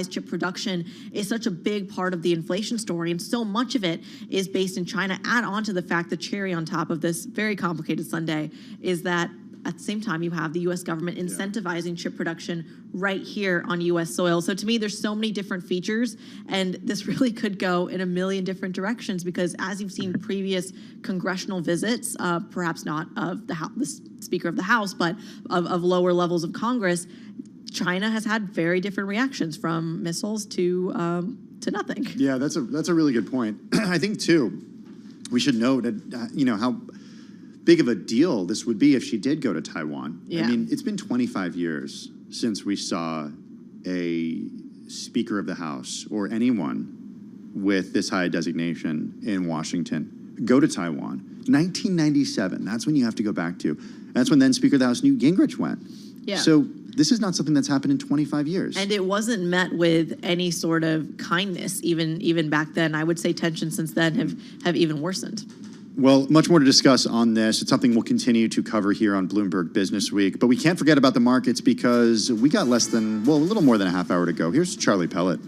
chip production is such a big part of the inflation story, and so much of it is based in China. Add on to the fact, the cherry on top of this very complicated sundae is that at the same time you have the U.S. government incentivizing chip production right here on U.S. soil. So to me, there's so many different features, and this really could go in a million different directions because, as you've seen previous congressional visits, perhaps not of the Speaker of the House, but of lower levels of Congress, China has had very different reactions, from missiles to nothing. Yeah, that's a really good point. I think too, we should note that, how big of a deal this would be if she did go to Taiwan. Yeah. I mean, it's been 25 years since we saw a Speaker of the House or anyone with this high designation in Washington go to Taiwan. 1997, that's when you have to go back to. That's when then Speaker of the House Newt Gingrich went. Yeah. So this is not something that's happened in 25 years. And it wasn't met with any sort of kindness, even back then. I would say tensions since then have even worsened. Well, much more to discuss on this. It's something we'll continue to cover here on Bloomberg Business Week. But we can't forget about the markets because we got a little more than a half hour to go. Here's Charlie Pellet.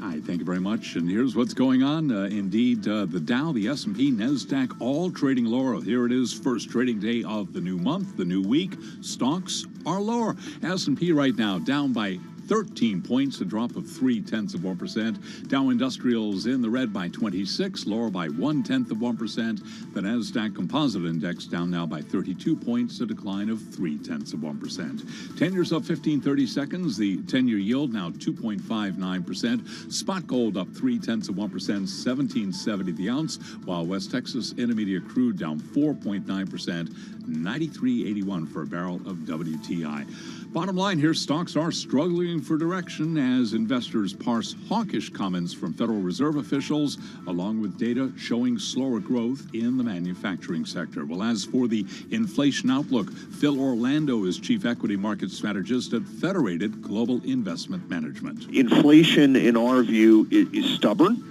Hi, thank you very much. And here's what's going on. Indeed, the Dow, the S&P, NASDAQ, all trading lower. Here it is, first trading day of the new month, the new week. Stocks are lower. S&P right now down by 13 points, a drop of 0.3%. Dow Industrials in the red by 26, lower by 0.1%. The NASDAQ Composite Index down now by 32 points, a decline of 0.3%. 10-years up 15-30 seconds. The 10-year yield now 2.59%. Spot gold up 0.3%, 17.70 the ounce, while West Texas Intermediate crude down 4.9%, 93.81 for a barrel of WTI. Bottom line here, stocks are struggling for direction as investors parse hawkish comments from Federal Reserve officials, along with data showing slower growth in the manufacturing sector. Well, as for the inflation outlook, Phil Orlando is Chief Equity Market Strategist at Federated Global Investment Management. Inflation, in our view, is stubborn.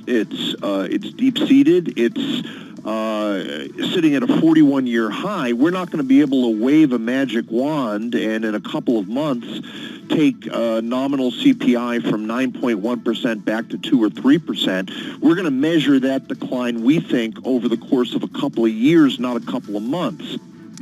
It's deep-seated. It's sitting at a 41-year high. We're not going to be able to wave a magic wand and in a couple of months take nominal CPI from 9.1% back to 2 or 3%. We're going to measure that decline, we think, over the course of a couple of years, not a couple of months.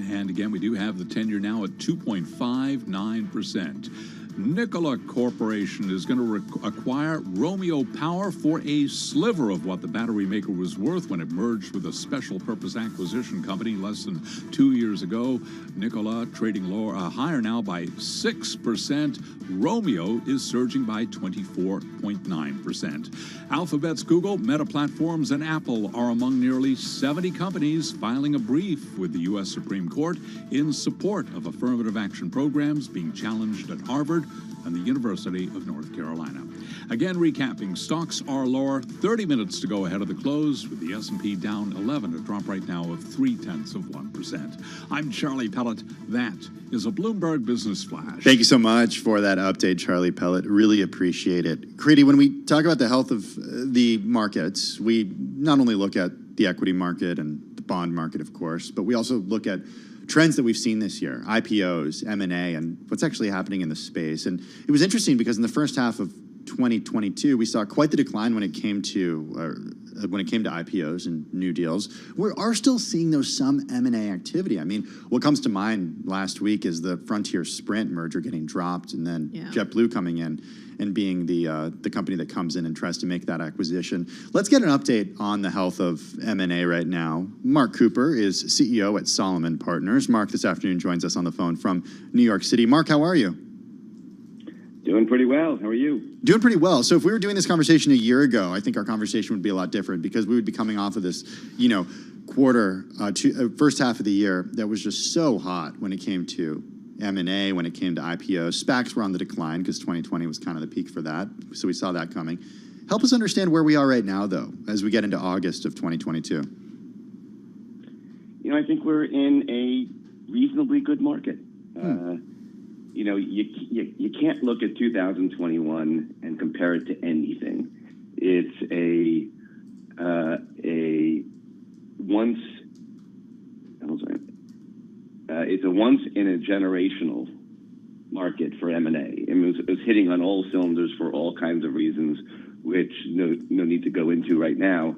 And again, we do have the 10-year now at 2.59%. Nikola Corporation is going to acquire Romeo Power for a sliver of what the battery maker was worth when it merged with a special purpose acquisition company less than 2 years ago. Nikola trading lower, higher now by 6%. Romeo is surging by 24.9%. Alphabet's Google, Meta Platforms, and Apple are among nearly 70 companies filing a brief with the U.S. Supreme Court in support of affirmative action programs being challenged at Harvard and the University of North Carolina. Again, recapping, stocks are lower, 30 minutes to go ahead of the close, with the S&P down 11, a drop right now of 0.3%. I'm Charlie Pellet. That is a Bloomberg Business Flash. Thank you so much for that update, Charlie Pellet. Really appreciate it. Creedy, when we talk about the health of the markets, we not only look at the equity market and the bond market, of course, but we also look at trends that we've seen this year, IPOs, M&A, and what's actually happening in the space. And it was interesting because in the first half of 2022, we saw quite the decline when it came to IPOs and new deals. We are still seeing some M&A activity. I mean, what comes to mind last week is the Frontier Sprint merger getting dropped, and then JetBlue coming in and being the company that comes in and tries to make that acquisition. Let's get an update on the health of M&A right now. Mark Cooper is CEO at Solomon Partners. Mark, this afternoon, joins us on the phone from New York City. Mark, how are you? Doing pretty well. How are you? Doing pretty well. So if we were doing this conversation a year ago, I think our conversation would be a lot different because we would be coming off of this, first half of the year that was just so hot when it came to M&A, when it came to IPOs. SPACs were on the decline because 2020 was kind of the peak for that. So we saw that coming. Help us understand where we are right now, though, as we get into August of 2022. I think we're in a reasonably good market. You can't look at 2021 and compare it to anything. It's a once in a generational market for M&A. It was hitting on all cylinders for all kinds of reasons, which no need to go into right now.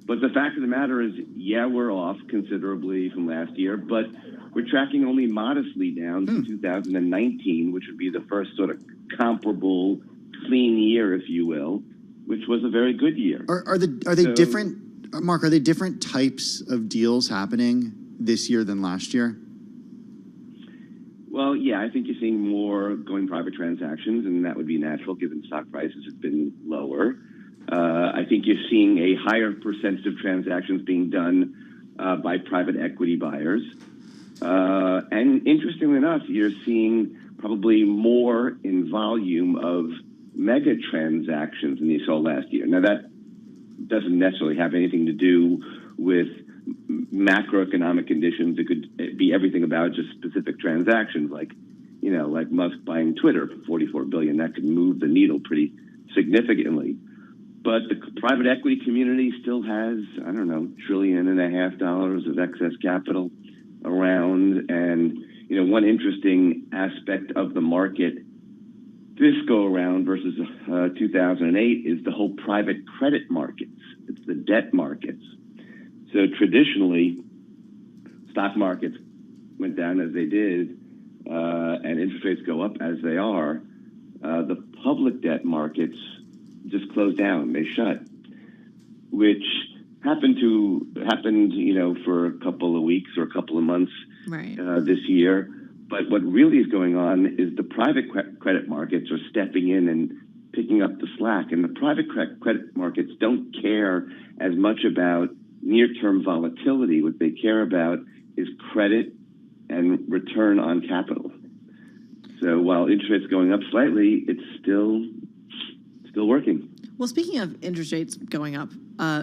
But the fact of the matter is, yeah, we're off considerably from last year, but we're tracking only modestly down to 2019, which would be the first sort of comparable clean year, if you will, which was a very good year. Are they different, Mark? Are they different types of deals happening this year than last year? Well, yeah, I think you're seeing more going private transactions, and that would be natural given stock prices have been lower. I think you're seeing a higher percentage of transactions being done by private equity buyers. And interestingly enough, you're seeing probably more in volume of mega transactions than you saw last year. Now, that doesn't necessarily have anything to do with macroeconomic conditions. It could be everything about just specific transactions, like Musk buying Twitter for $44 billion. That could move the needle pretty significantly. But the private equity community still has, I don't know, $1.5 trillion of excess capital around. And, one interesting aspect of the market this go around versus 2008 is the whole private credit markets. It's the debt markets. So traditionally, stock markets went down as they did, and interest rates go up as they are. The public debt markets just closed down; they shut, which happened, for a couple of weeks or a couple of months this year. But what really is going on is the private credit markets are stepping in and picking up the slack, and the private credit markets don't care as much about near-term volatility. What they care about is credit and return on capital. So while interest rates going up slightly, it's still working. Well, speaking of interest rates going up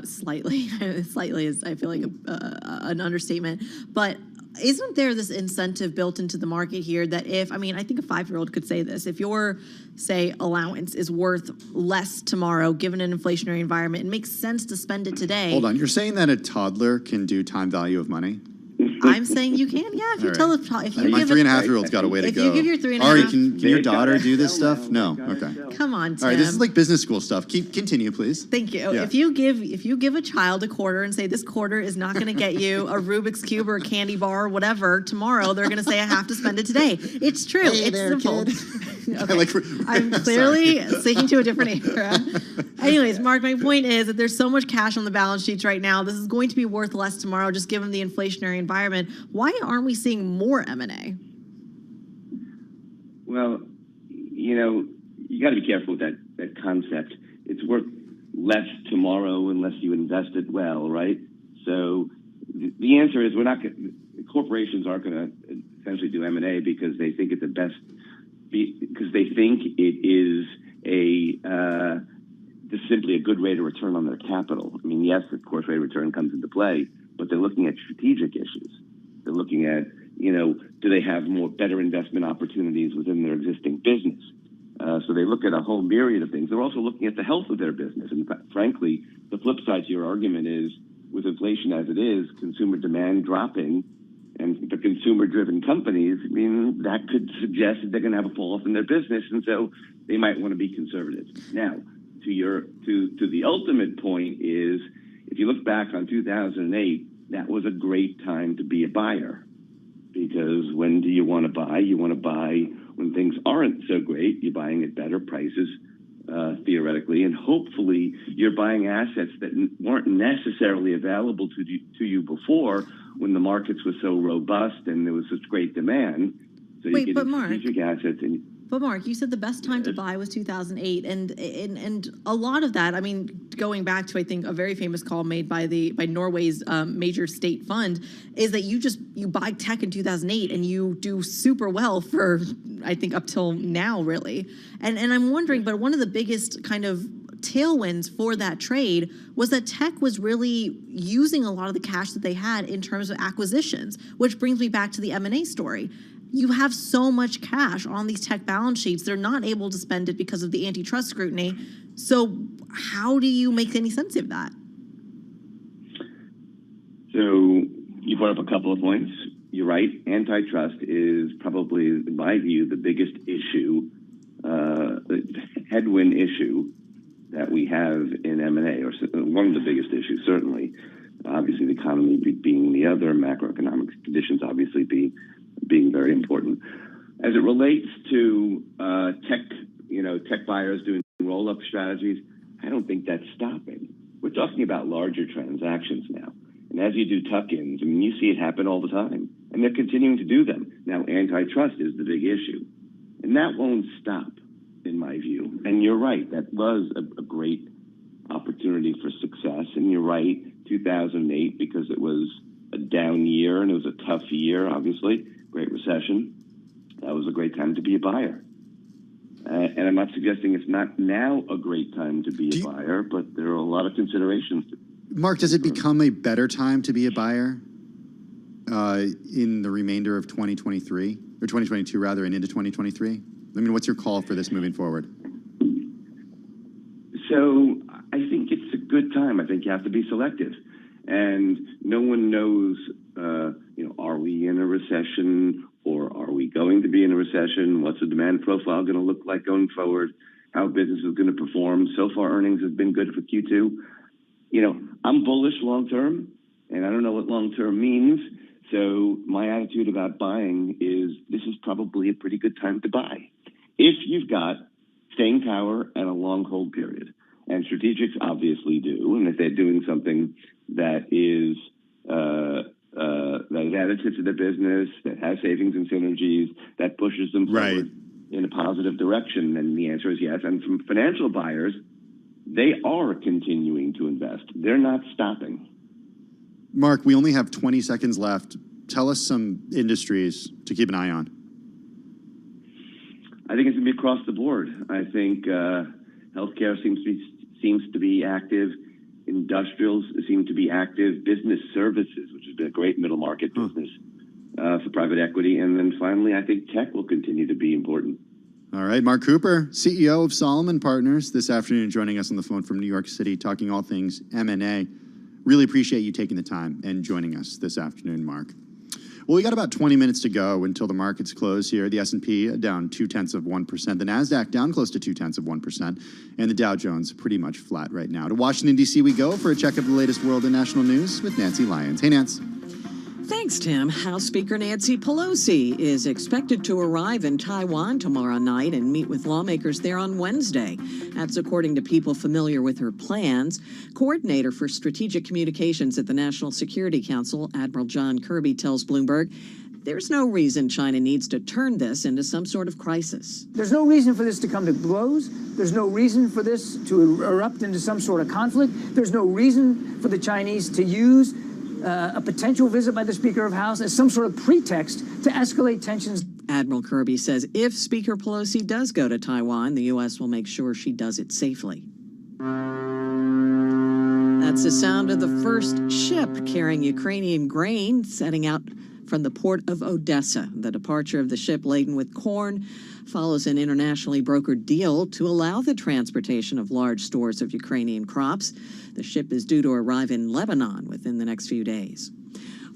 slightly, slightly is, I feel like, an understatement, but isn't there this incentive built into the market here that I think a 5-year-old could say this, if your, say, allowance is worth less tomorrow, given an inflationary environment, it makes sense to spend it today. Hold on, you're saying that a toddler can do time value of money? I'm saying you can, yeah. If you tell if you my give 3.5-year-old's got a way to go. If you give your 3.5, Ari, can your daughter do this stuff? No. Okay. Come on, Tim. All right, this is like business school stuff. Continue, please. Thank you. Yeah. If you give a child a quarter and say this quarter is not going to get you a Rubik's Cube or a candy bar or whatever, tomorrow they're going to say I have to spend it today. It's true. Hey it's there, simple. Kid. Okay. I'm clearly sticking to a different era. Anyways, Mark, my point is that there's so much cash on the balance sheets right now. This is going to be worth less tomorrow, just given the inflationary environment. Why aren't we seeing more M&A? Well, you got to be careful with that concept. It's worth less tomorrow unless you invest it well, right? So the answer is corporations aren't going to essentially do M&A because they think it's the best, because they think it is just simply a good rate of return on their capital. I mean, yes, of course, rate of return comes into play, but they're looking at strategic issues. They're looking at, do they have better investment opportunities within their existing business? So they look at a whole myriad of things. They're also looking at the health of their business. And frankly, the flip side to your argument is, with inflation as it is, consumer demand dropping, and the consumer-driven companies, that could suggest that they're going to have a fall off in their business, and so they might want to be conservative. Now, to the ultimate point is, if you look back on 2008, that was a great time to be a buyer, because when do you want to buy? You want to buy when things aren't so great. You're buying at better prices, theoretically, and hopefully you're buying assets that weren't necessarily available to you before, when the markets were so robust and there was such great demand. So you get strategic assets. But Mark, you said the best time to buy was 2008, and a lot of that, going back to, I think, a very famous call made by Norway's major state fund, is that you buy tech in 2008 and you do super well for, I think, up till now, really. And I'm wondering, but one of the biggest kind of tailwinds for that trade was that tech was really using a lot of the cash that they had in terms of acquisitions, which brings me back to the M&A story. You have so much cash on these tech balance sheets. They're not able to spend it because of the antitrust scrutiny. So how do you make any sense of that? So you brought up a couple of points. you're right. Antitrust is probably, in my view, the biggest issue, headwind issue that we have in M&A, or one of the biggest issues, certainly. Obviously, the economy being the other, macroeconomic conditions obviously being very important. As it relates to tech buyers doing roll-up strategies, I don't think that's stopping. We're talking about larger transactions now. And as you do tuck-ins, I mean, you see it happen all the time. And they're continuing to do them. Now, antitrust is the big issue. And that won't stop, in my view. And you're right, that was a great opportunity for success. And you're right, 2008, because it was a down year and it was a tough year, obviously, Great Recession, that was a great time to be a buyer. And I'm not suggesting it's not now a great time to be a buyer, but there are a lot of considerations. Mark, does it become a better time to be a buyer in the remainder of 2023, or 2022 rather, and into 2023? I mean, what's your call for this moving forward? So I think it's a good time. I think you have to be selective. And no one knows, are we in a recession, or are we going to be in a recession? What's the demand profile going to look like going forward? How business is going to perform? So far, earnings have been good for Q2. I'm bullish long term, and I don't know what long term means. So my attitude about buying is this is probably a pretty good time to buy if you've got staying power and a long hold period. And strategics obviously do, and if they're doing something that is additive to the business, that has savings and synergies, that pushes them forward in a positive direction, then the answer is yes. And from financial buyers, they are continuing to invest. They're not stopping. Mark, we only have 20 seconds left. Tell us some industries to keep an eye on. I think it's going to be across the board. I think healthcare seems to be active. Industrials seem to be active. Business services, which has been a great middle market business for private equity. And then finally, I think tech will continue to be important. All right, Mark Cooper, CEO of Solomon Partners, this afternoon joining us on the phone from New York City, talking all things M&A. Really appreciate you taking the time and joining us this afternoon, Mark. Well, we got about 20 minutes to go until the markets close here. The S&P down 0.2%. The NASDAQ down close to 0.2%. And the Dow Jones pretty much flat right now. To Washington, D.C. we go for a check of the latest world and national news with Nancy Lyons. Hey, Nance. Thanks, Tim. House Speaker Nancy Pelosi is expected to arrive in Taiwan tomorrow night and meet with lawmakers there on Wednesday. That's according to people familiar with her plans. Coordinator for Strategic Communications at the National Security Council, Admiral John Kirby, tells Bloomberg there's no reason China needs to turn this into some sort of crisis. There's no reason for this to come to blows. There's no reason for this to erupt into some sort of conflict. There's no reason for the Chinese to use a potential visit by the Speaker of the House as some sort of pretext to escalate tensions. Admiral Kirby says if Speaker Pelosi does go to Taiwan, the U.S. will make sure she does it safely. That's the sound of the first ship carrying Ukrainian grain setting out from the port of Odessa. The departure of the ship laden with corn follows an internationally brokered deal to allow the transportation of large stores of Ukrainian crops. The ship is due to arrive in Lebanon within the next few days.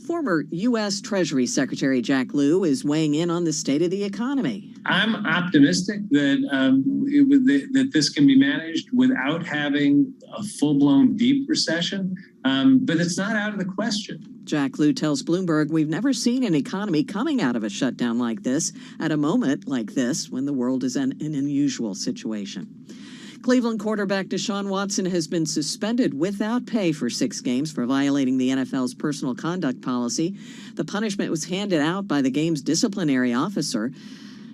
Former U.S. Treasury Secretary Jack Lew is weighing in on the state of the economy. I'm optimistic that this can be managed without having a full-blown deep recession, but it's not out of the question. Jack Lew tells Bloomberg we've never seen an economy coming out of a shutdown like this at a moment like this when the world is in an unusual situation. Cleveland quarterback Deshaun Watson has been suspended without pay for 6 games for violating the NFL's personal conduct policy. The punishment was handed out by the game's disciplinary officer.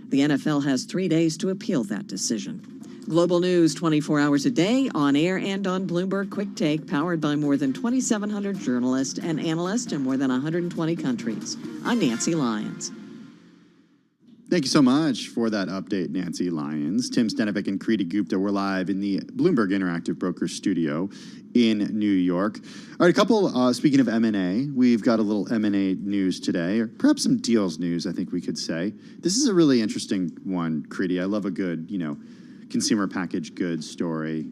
The NFL has 3 days to appeal that decision. Global news 24 hours a day, on air and on Bloomberg Quick Take, powered by more than 2,700 journalists and analysts in more than 120 countries. I'm Nancy Lyons. Thank you so much for that update, Nancy Lyons. Tim Stenovic and Kriti Gupta were live in the Bloomberg Interactive Brokers studio in New York. All right, speaking of M&A, we've got a little M&A news today, or perhaps some deals news, I think we could say. This is a really interesting one, Kriti. I love a good, consumer packaged goods story.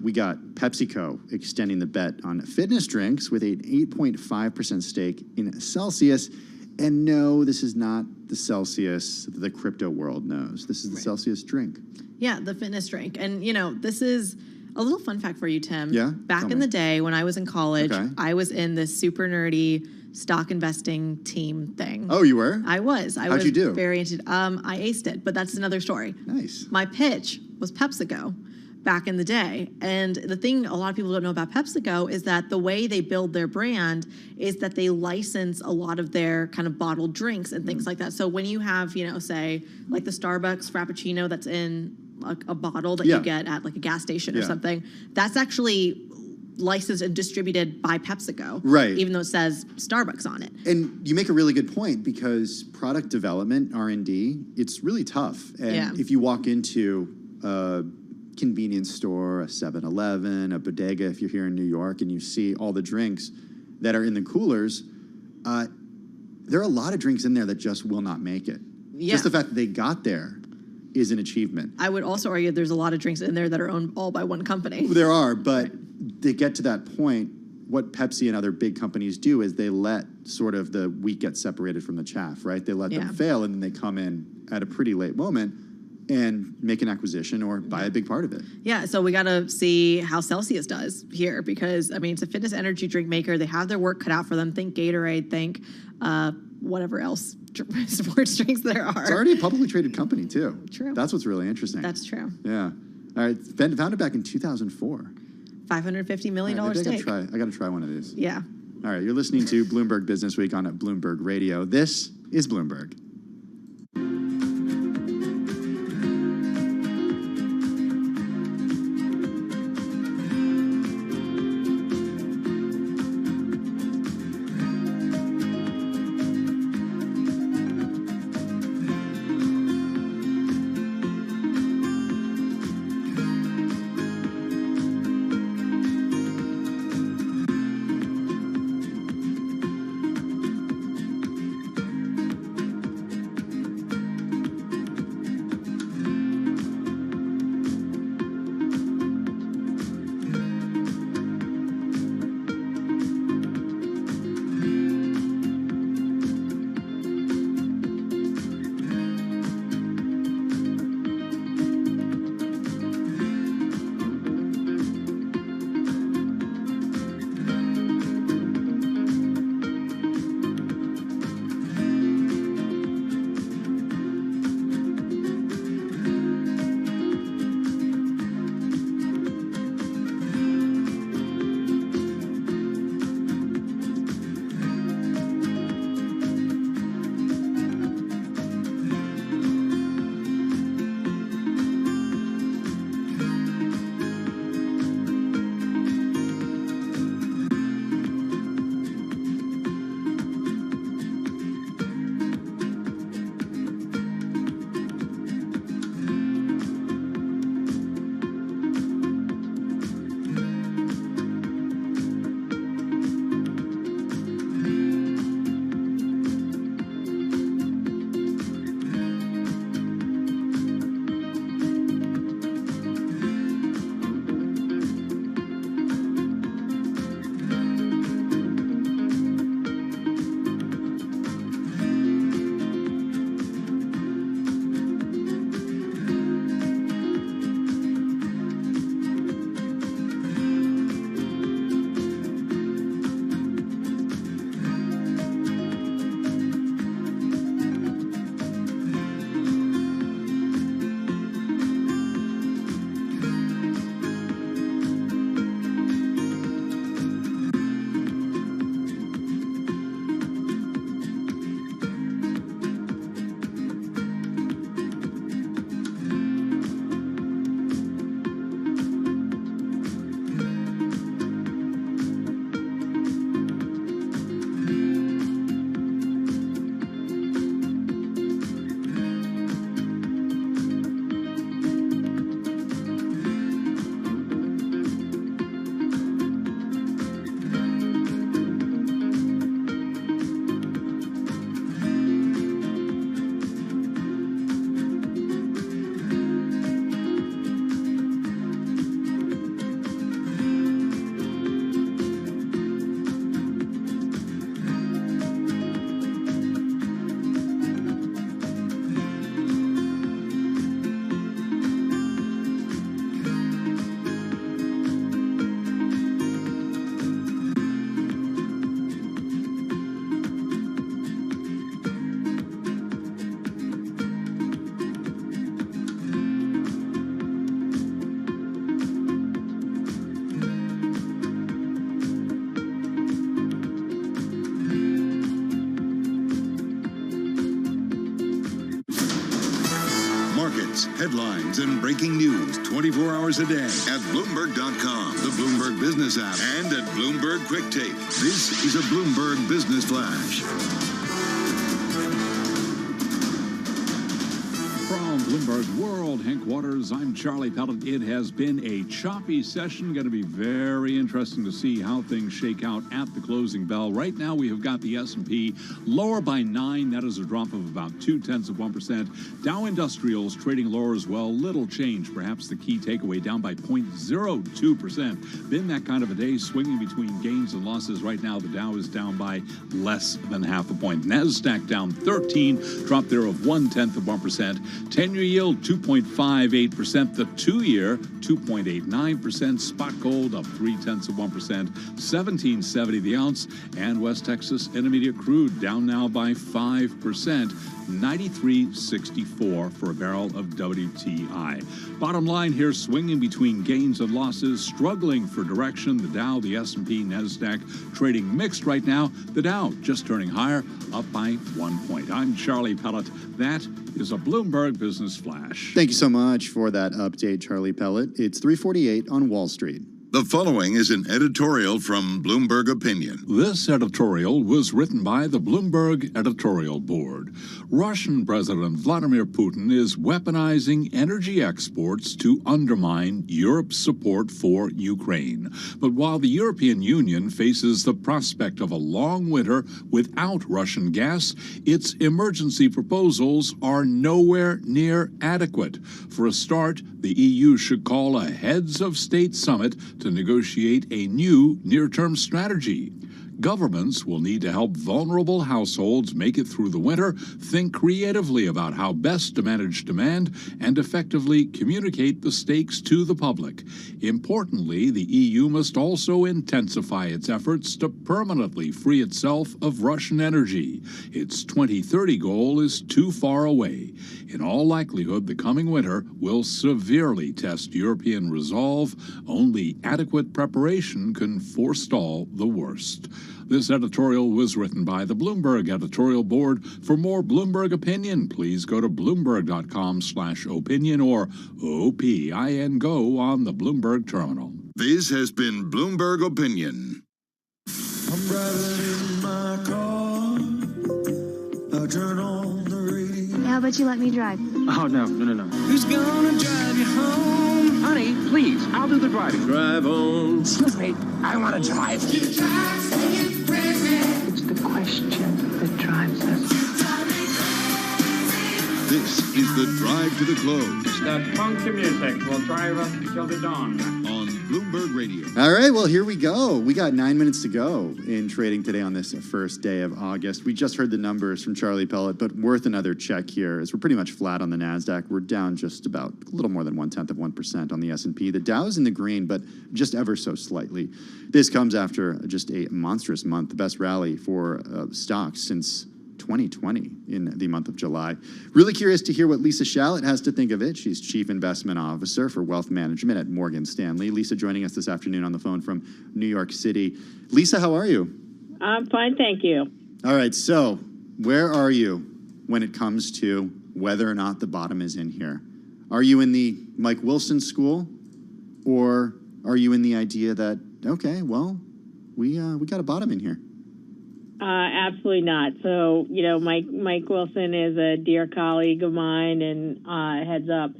We got PepsiCo extending the bet on fitness drinks with an 8.5% stake in Celsius And no, this is not the Celsius that the crypto world knows. This is the Celsius drink. Yeah, the fitness drink. And, this is a little fun fact for you, Tim. Yeah? Back Tell in me. the day when I was in college, Okay. I was in this super nerdy stock investing team thing. Oh, you were? I was. I How'd was you do? very into I aced it, but that's another story. Nice. My pitch was PepsiCo back in the day. And the thing a lot of people don't know about PepsiCo is that the way they build their brand is that they license a lot of their kind of bottled drinks and things like that. So when you have, say, like the Starbucks Frappuccino that's in a bottle that Yeah. you get at like a gas station or Yeah. something, that's actually licensed and distributed by PepsiCo. Right. Even though it says Starbucks on it. And you make a really good point because product development, R&D, it's really tough. And Yeah. if you walk into a convenience store, a 7-Eleven, a bodega, if you're here in New York, and you see all the drinks that are in the coolers, there are a lot of drinks in there that just will not make it. Yeah. Just the fact that they got there is an achievement. I would also argue there's a lot of drinks in there that are owned all by one company. There are, but they get to that point. What Pepsi and other big companies do is they let sort of the wheat get separated from the chaff, right? They let Yeah. them fail, and then they come in at a pretty late moment and make an acquisition or buy a big part of it. Yeah, so we got to see how Celsius does here because, it's a fitness energy drink maker. They have their work cut out for them. Think Gatorade, think whatever else sports drinks there are. It's already a publicly traded company, too. True. That's what's really interesting. That's true. Yeah. All right. Founded back in 2004. $550 million All right, maybe stake. I got to try one of these. Yeah. All right. You're listening to Bloomberg Business Week on Bloomberg Radio. This is Bloomberg. facts, headlines, and breaking news 24 hours a day at Bloomberg.com, the Bloomberg Business app, and at Bloomberg Quick Tape. This is a Bloomberg Business Flash. From Bloomberg World headquarters, I'm Charlie Pellet. It has been a choppy session. Going to be very interesting to see how things shake out at the closing bell. Right now, we have got the S&P lower by 9. That is a drop of about 0.2%. Dow Industrials trading lower as well. Little change. Perhaps the key takeaway, down by 0.02%. Been that kind of a day, swinging between gains and losses. Right now, the Dow is down by less than half a point. NASDAQ down 13, drop there of 0.1%. 10-year yield 2.58%. The 2-year 2.89%. Spot gold up 0.3%. 17.70 the ounce. And West Texas Intermediate crude down now by 5%. 93.64 for a barrel of WTI. Bottom line here, swinging between gains and losses, struggling for direction. The Dow, the S&P, NASDAQ trading mixed right now. The Dow just turning higher, up by 1 point. I'm Charlie Pellet. That is a Bloomberg Business Flash. Thank you so much for that update, Charlie Pellet. It's 3:48 on Wall Street. The following is an editorial from Bloomberg Opinion. This editorial was written by the Bloomberg Editorial Board. Russian President Vladimir Putin is weaponizing energy exports to undermine Europe's support for Ukraine. But while the European Union faces the prospect of a long winter without Russian gas, its emergency proposals are nowhere near adequate. For a start, the EU should call a heads of state summit to negotiate a new near-term strategy. Governments will need to help vulnerable households make it through the winter, think creatively about how best to manage demand, and effectively communicate the stakes to the public. Importantly, the EU must also intensify its efforts to permanently free itself of Russian energy. Its 2030 goal is too far away. In all likelihood, the coming winter will severely test European resolve. Only adequate preparation can forestall the worst. This editorial was written by the Bloomberg Editorial Board. For more Bloomberg opinion, please go to Bloomberg.com/opinion or OPIN Go on the Bloomberg terminal. This has been Bloomberg Opinion. I'm driving in my car. I turn on the radio. How about you let me drive? Oh, no. Who's gonna drive you home? Honey, please, I'll do the driving. Drive on. Excuse me, I want to drive. It's the question that drives us. This is the Drive to the Close It's that funky music will drive us till the dawn. on Bloomberg Radio. All right, well, here we go. We got 9 minutes to go in trading today on this first day of August. We just heard the numbers from Charlie Pellet, but worth another check here as we're pretty much flat on the NASDAQ. We're down just about a little more than 0.1% on the S&P. The Dow's in the green, but just ever so slightly. This comes after just a monstrous month, the best rally for stocks since 2020 in the month of July. Really curious to hear what Lisa Shallett has to think of it. She's Chief Investment Officer for Wealth Management at Morgan Stanley. Lisa joining us this afternoon on the phone from New York City. Lisa, how are you? I'm fine, thank you. All right, so where are you when it comes to whether or not the bottom is in here? Are you in the Mike Wilson school, or are you in the idea that, okay, well, we got a bottom in here? Absolutely not. So, Mike Wilson is a dear colleague of mine and heads up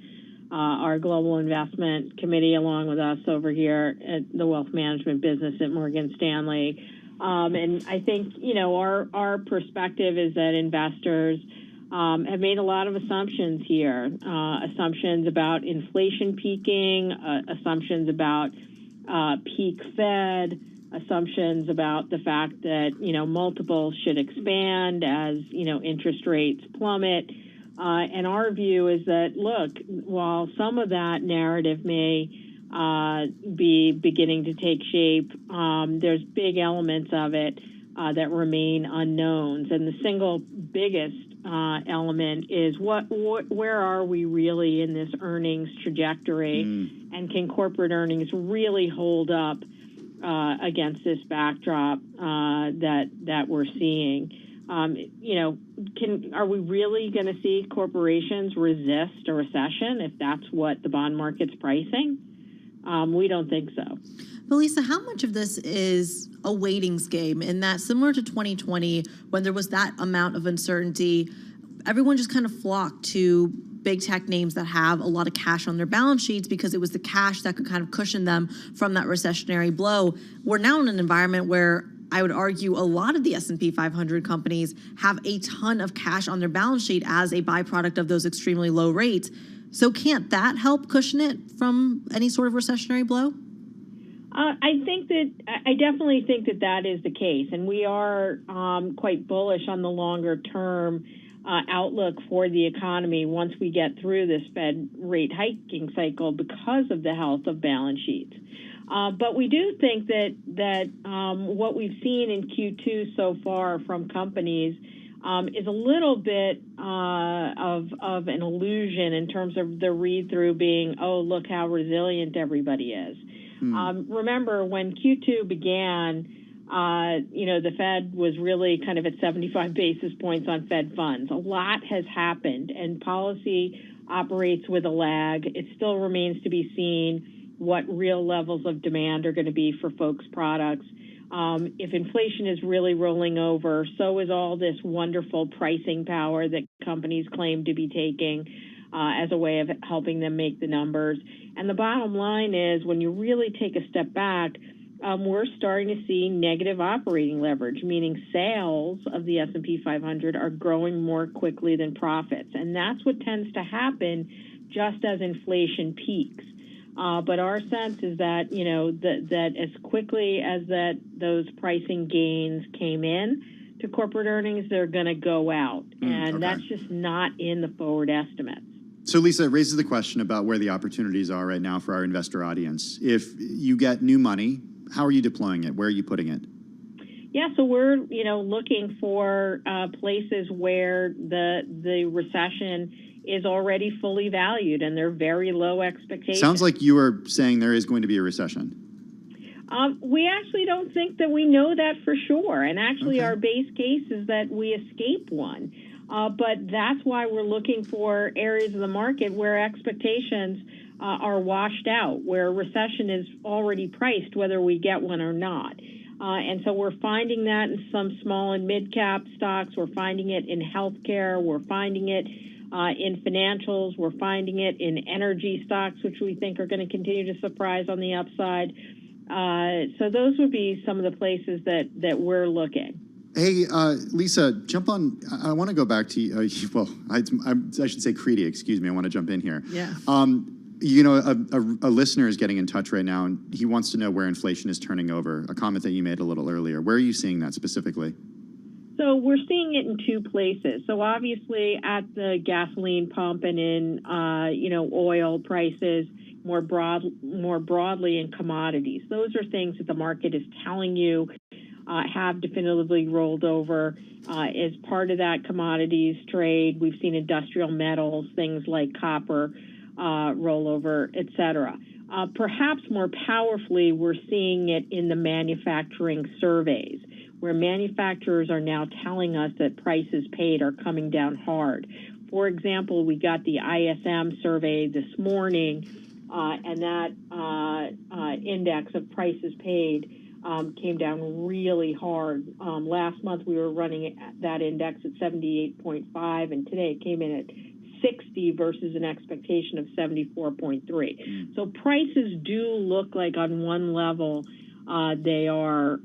our global investment committee along with us over here at the wealth management business at Morgan Stanley. And I think, our perspective is that investors have made a lot of assumptions here, assumptions about inflation peaking, assumptions about peak Fed, assumptions about the fact that, multiples should expand as, interest rates plummet. And our view is that, look, while some of that narrative may be beginning to take shape, there's big elements of it that remain unknowns. And the single biggest element is where are we really in this earnings trajectory, and can corporate earnings really hold up against this backdrop that we're seeing? Are we really going to see corporations resist a recession if that's what the bond market's pricing? We don't think so. But Lisa, how much of this is a waiting's game in that, similar to 2020, when there was that amount of uncertainty, everyone just kind of flocked to big tech names that have a lot of cash on their balance sheets because it was the cash that could kind of cushion them from that recessionary blow. We're now in an environment where I would argue a lot of the S&P 500 companies have a ton of cash on their balance sheet as a byproduct of those extremely low rates. So can't that help cushion it from any sort of recessionary blow? I definitely think that is the case, and we are quite bullish on the longer term outlook for the economy once we get through this Fed rate hiking cycle because of the health of balance sheets. But we do think that what we've seen in Q2 so far from companies is a little bit of an illusion in terms of the read-through being, oh, look how resilient everybody is. Remember, when Q2 began, the Fed was really kind of at 75 basis points on Fed funds. A lot has happened, and policy operates with a lag. It still remains to be seen what real levels of demand are going to be for folks' products. If inflation is really rolling over, so is all this wonderful pricing power that companies claim to be taking as a way of helping them make the numbers. And the bottom line is, when you really take a step back, we're starting to see negative operating leverage, meaning sales of the S&P 500 are growing more quickly than profits. And that's what tends to happen just as inflation peaks. But our sense is that, that as quickly as those pricing gains came in to corporate earnings, they're going to go out. And that's just not in the forward estimates. So, Lisa, it raises the question about where the opportunities are right now for our investor audience. If you get new money, how are you deploying it? Where are you putting it? Yeah, so we're, looking for places where the recession is already fully valued and they're very low expectations. Sounds like you are saying there is going to be a recession. We actually don't think that we know that for sure. And actually, our base case is that we escape one. But that's why we're looking for areas of the market where expectations are washed out, where recession is already priced, whether we get one or not. And so we're finding that in some small and mid-cap stocks. We're finding it in healthcare. We're finding it in financials. We're finding it in energy stocks, which we think are going to continue to surprise on the upside. So those would be some of the places that we're looking. Hey, Lisa, jump on. I want to go back to, I should say Creedy, excuse me. I want to jump in here. Yeah. A listener is getting in touch right now, and he wants to know where inflation is turning over, a comment that you made a little earlier. Where are you seeing that specifically? So we're seeing it in two places. So obviously at the gasoline pump and in, oil prices, more broadly in commodities. Those are things that the market is telling you have definitively rolled over. As part of that commodities trade, we've seen industrial metals, things like copper, rollover, et cetera. Perhaps more powerfully, we're seeing it in the manufacturing surveys, where manufacturers are now telling us that prices paid are coming down hard. For example, we got the ISM survey this morning, and that index of prices paid came down really hard. Last month we were running that index at 78.5, and today it came in at 60 versus an expectation of 74.3. So prices do look like on one level they are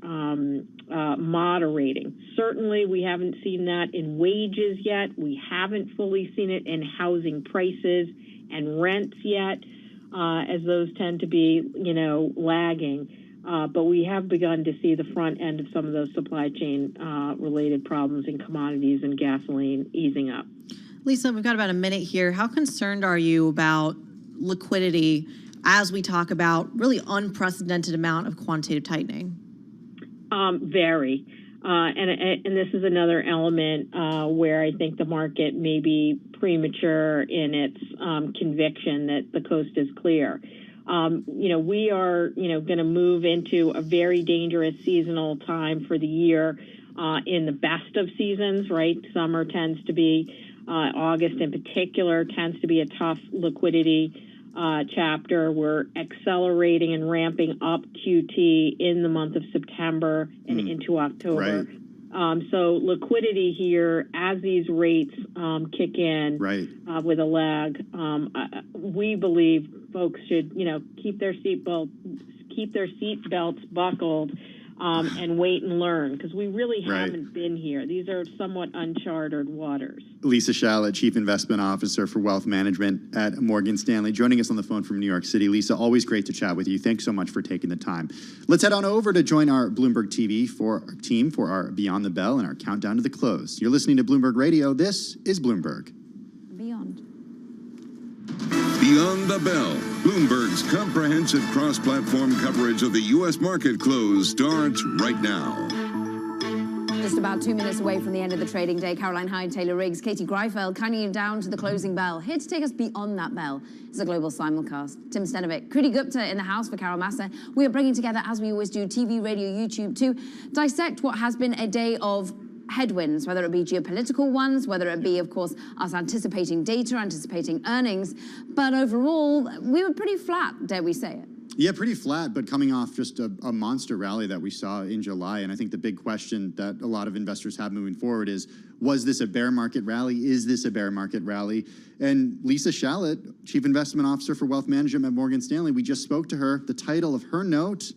moderating. Certainly we haven't seen that in wages yet. We haven't fully seen it in housing prices and rents yet, as those tend to be, lagging. But we have begun to see the front end of some of those supply chain related problems in commodities and gasoline easing up. Lisa, we've got about a minute here. How concerned are you about liquidity as we talk about really unprecedented amount of quantitative tightening? Very. And this is another element where I think the market may be premature in its conviction that the coast is clear. We are, going to move into a very dangerous seasonal time for the year. in the best of seasons, right? Summer tends to be, August in particular, tends to be a tough liquidity chapter. We're accelerating and ramping up QT in the month of September and into October. Right. So liquidity here, as these rates kick in with a lag, we believe folks should, keep their seat belts buckled and wait and learn, because we really haven't been here. These are somewhat uncharted waters. Lisa Shallett, Chief Investment Officer for Wealth Management at Morgan Stanley, joining us on the phone from New York City. Lisa, always great to chat with you. Thanks so much for taking the time. Let's head on over to join our Bloomberg TV team for our Beyond the Bell and our countdown to the close. You're listening to Bloomberg Radio. This is Bloomberg. Beyond. Beyond the Bell, Bloomberg's comprehensive cross-platform coverage of the U.S. market close starts right now. Just about 2 minutes away from the end of the trading day. Caroline Hyde, Taylor Riggs, Katie Greifeld, counting you down to the closing bell. Here to take us beyond that bell is a global simulcast. Tim Stenovic, Kriti Gupta in the house for Carol Massa. We are bringing together, as we always do, TV, radio, YouTube, to dissect what has been a day of headwinds, whether it be geopolitical ones, whether it be, of course, us anticipating data, anticipating earnings. But overall, we were pretty flat, dare we say it. Yeah, pretty flat, but coming off just a monster rally that we saw in July. And I think the big question that a lot of investors have moving forward is, was this a bear market rally? Is this a bear market rally? And Lisa Shallett, Chief Investment Officer for Wealth Management at Morgan Stanley, we just spoke to her. The title of her note,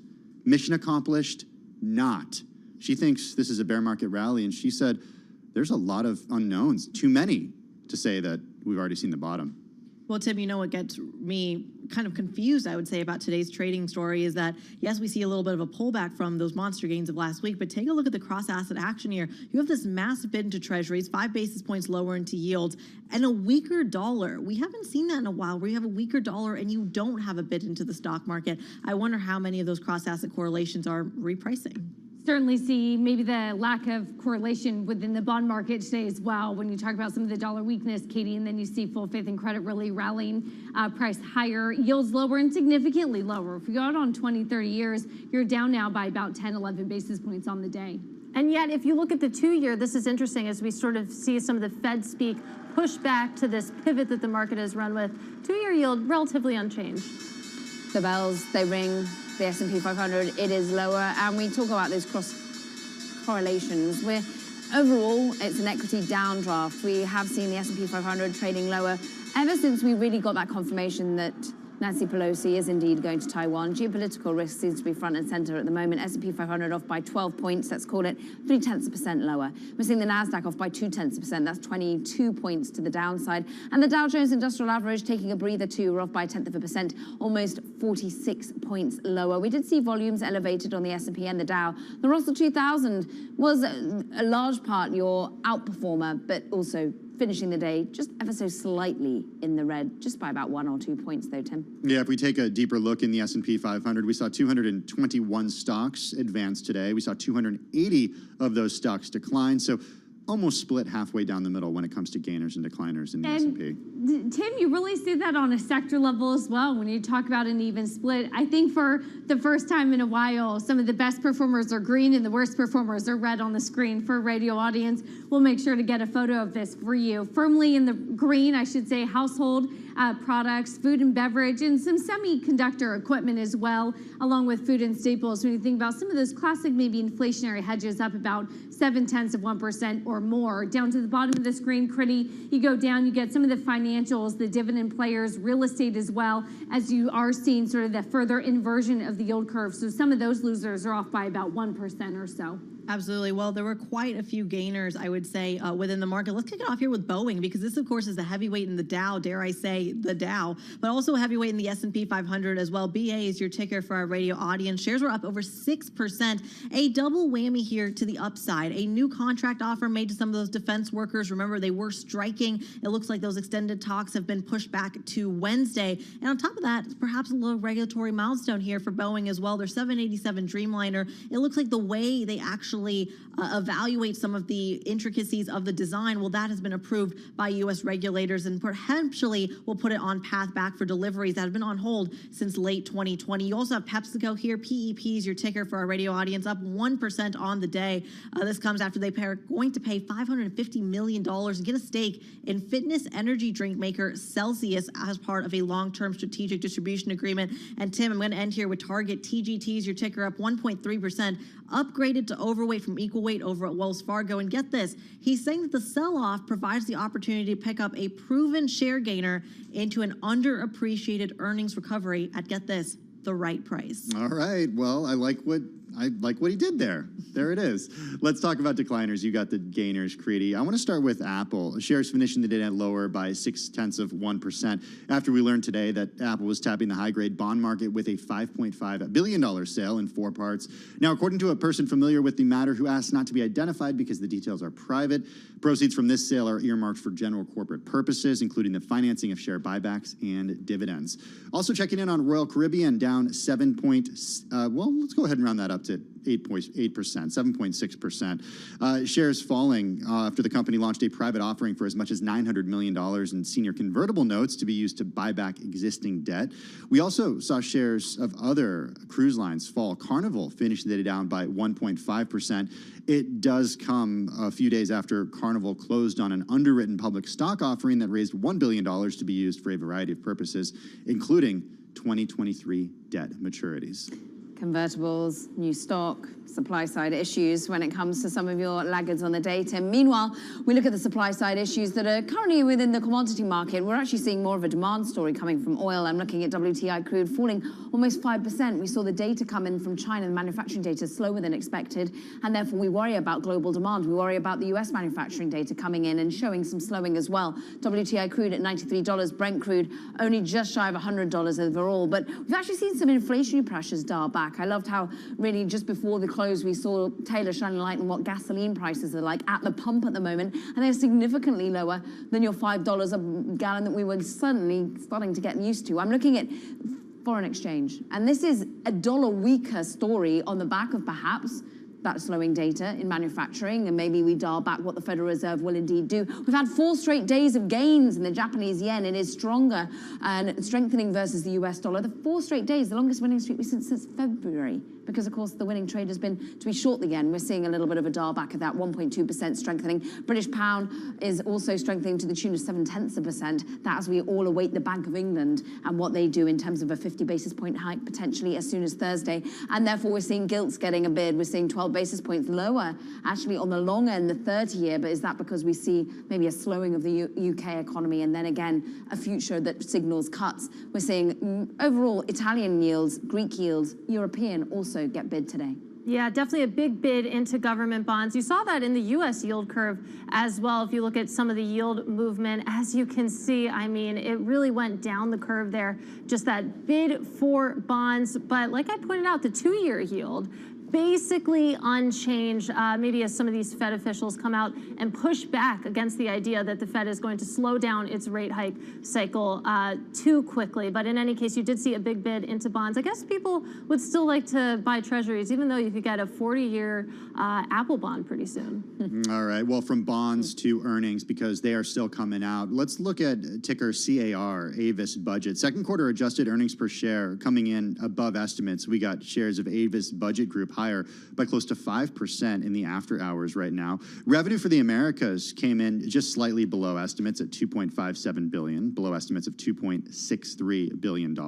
Mission Accomplished, Not. She thinks this is a bear market rally, and she said there's a lot of unknowns, too many to say that we've already seen the bottom. Well, Tim, what gets me kind of confused, I would say, about today's trading story is that, yes, we see a little bit of a pullback from those monster gains of last week, but take a look at the cross-asset action here. You have this massive bid into treasuries, 5 basis points lower into yields, and a weaker dollar. We haven't seen that in a while, where you have a weaker dollar and you don't have a bid into the stock market. I wonder how many of those cross-asset correlations are repricing. Certainly see maybe the lack of correlation within the bond market today as well. When you talk about some of the dollar weakness, Katie, and then you see full faith and credit really rallying, price higher, yields lower and significantly lower. If you go out on 20, 30 years, you're down now by about 10, 11 basis points on the day. And yet, if you look at the 2-year, this is interesting as we sort of see some of the Fed speak push back to this pivot that the market has run with. 2-year yield relatively unchanged. The bells, they ring. The S&P 500, it is lower, and we talk about those cross correlations. Overall, it's an equity downdraft. We have seen the S&P 500 trading lower ever since we really got that confirmation that Nancy Pelosi is indeed going to Taiwan. Geopolitical risk seems to be front and center at the moment. S&P 500 off by 12 points. Let's call it 0.3% lower. We're seeing the Nasdaq off by 0.2%. That's 22 points to the downside. And the Dow Jones Industrial Average taking a breather too. We're off by 0.1%, almost 46 points lower. We did see volumes elevated on the S&P and the Dow. The Russell 2000 was a large part your outperformer, but also finishing the day just ever so slightly in the red, just by about 1 or 2 points though, Tim. Yeah, if we take a deeper look in the S&P 500, we saw 221 stocks advance today. We saw 280 of those stocks decline. So almost split halfway down the middle when it comes to gainers and decliners in the S&P. Tim, you really see that on a sector level as well when you talk about an even split. I think for the first time in a while, some of the best performers are green and the worst performers are red on the screen. For a radio audience, we'll make sure to get a photo of this for you. Firmly in the green, I should say, household products, food and beverage, and some semiconductor equipment as well, along with food and staples. When you think about some of those classic, maybe inflationary hedges up about 0.7% or more. Down to the bottom of the screen, Kriti, you go down, you get some of the financials, the dividend players, real estate as well, as you are seeing sort of the further inversion of the yield curve. So some of those losers are off by about 1% or so. Absolutely. Well, there were quite a few gainers, I would say, within the market. Let's kick it off here with Boeing, because this, of course, is the heavyweight in the Dow, dare I say the Dow, but also a heavyweight in the S&P 500 as well. BA is your ticker for our radio audience. Shares were up over 6%. A double whammy here to the upside. A new contract offer made to some of those defense workers. Remember, they were striking. It looks like those extended talks have been pushed back to Wednesday. And on top of that, perhaps a little regulatory milestone here for Boeing as well. Their 787 Dreamliner, it looks like the way they actually actually evaluate some of the intricacies of the design. Well, that has been approved by U.S. regulators and potentially will put it on path back for deliveries that have been on hold since late 2020. You also have PepsiCo here. PEP is your ticker for our radio audience, up 1% on the day. This comes after they are going to pay $550 million and get a stake in fitness energy drink maker Celsius as part of a long-term strategic distribution agreement. And Tim, I'm going to end here with Target. TGT is your ticker, up 1.3%, upgraded to overweight from equal weight over at Wells Fargo. And get this, he's saying that the sell-off provides the opportunity to pick up a proven share gainer into an underappreciated earnings recovery at, get this, the right price. All right. Well, I like what he did there. There it is. Let's talk about decliners. You got the gainers, Creedy. I want to start with Apple. Shares finishing the day lower by 0.6% after we learned today that Apple was tapping the high-grade bond market with a $5.5 billion sale in 4 parts. Now, according to a person familiar with the matter who asked not to be identified because the details are private, proceeds from this sale are earmarked for general corporate purposes, including the financing of share buybacks and dividends. Also checking in on Royal Caribbean, down let's go ahead and round that up to 8.8%, 7.6%. Shares falling after the company launched a private offering for as much as $900 million in senior convertible notes to be used to buy back existing debt. We also saw shares of other cruise lines fall. Carnival finished the day down by 1.5%. It does come a few days after Carnival closed on an underwritten public stock offering that raised $1 billion to be used for a variety of purposes, including 2023 debt maturities. Convertibles, new stock, supply side issues when it comes to some of your laggards on the data. Meanwhile, we look at the supply side issues that are currently within the commodity market. We're actually seeing more of a demand story coming from oil. I'm looking at WTI crude falling almost 5%. We saw the data come in from China, the manufacturing data slower than expected, and therefore we worry about global demand. We worry about the US manufacturing data coming in and showing some slowing as well. WTI crude at $93, Brent crude only just shy of $100 overall. But we've actually seen some inflationary pressures dial back. I loved how really just before the close we saw Taylor shining light on what gasoline prices are like at the pump at the moment, and they're significantly lower than your $5 a gallon that we were suddenly starting to get used to. I'm looking at foreign exchange, and this is a dollar weaker story on the back of perhaps that slowing data in manufacturing, and maybe we dial back what the Federal Reserve will indeed do. We've had 4 straight days of gains in the Japanese yen. It is stronger and strengthening versus the US dollar. The 4 straight days, the longest winning streak we've seen since February, because of course the winning trade has been to be short the yen. We're seeing a little bit of a dial back of that, 1.2% strengthening. British pound is also strengthening to the tune of 0.7%. That as we all await the Bank of England and what they do in terms of a 50 basis point hike potentially as soon as Thursday. And therefore we're seeing gilts getting a bid. We're seeing 12 basis points lower actually on the long end, the 30-year, but is that because we see maybe a slowing of the UK economy and then again a future that signals cuts? We're seeing overall Italian yields, Greek yields, European also get bid today. Yeah, definitely a big bid into government bonds. You saw that in the U.S. yield curve as well. If you look at some of the yield movement, as you can see, I mean, it really went down the curve there, just that bid for bonds. But like I pointed out, the 2-year yield basically unchanged, maybe as some of these Fed officials come out and push back against the idea that the Fed is going to slow down its rate hike cycle too quickly. But in any case, you did see a big bid into bonds. I guess people would still like to buy treasuries, even though you could get a 40-year Apple bond pretty soon. All right. Well, from bonds to earnings, because they are still coming out, let's look at ticker CAR, Avis Budget. Second quarter adjusted earnings per share coming in above estimates. We got shares of Avis Budget Group higher by close to 5% in the after hours right now. Revenue for the Americas came in just slightly below estimates at $2.57 billion, below estimates of $2.63 billion.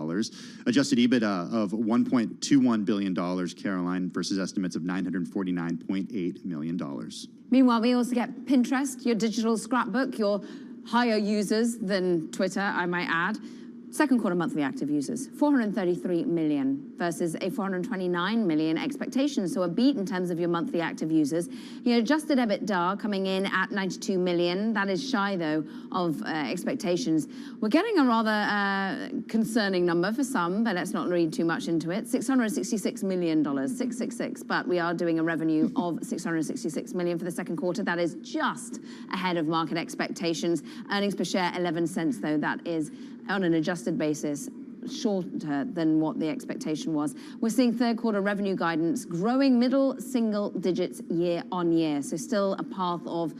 Adjusted EBITDA of $1.21 billion, Caroline, versus estimates of $949.8 million. Meanwhile, we also get Pinterest, your digital scrapbook, your higher users than Twitter, I might add. Second quarter monthly active users, 433 million versus a 429 million expectation. So a beat in terms of your monthly active users. Your adjusted EBITDA coming in at 92 million. That is shy, though, of expectations. We're getting a rather concerning number for some, but let's not read too much into it. $666 million, 666. But we are doing a revenue of 666 million for the second quarter. That is just ahead of market expectations. Earnings per share, 11 cents, though. That is on an adjusted basis, shorter than what the expectation was. We're seeing third quarter revenue guidance growing middle single digits year on year. So still a path of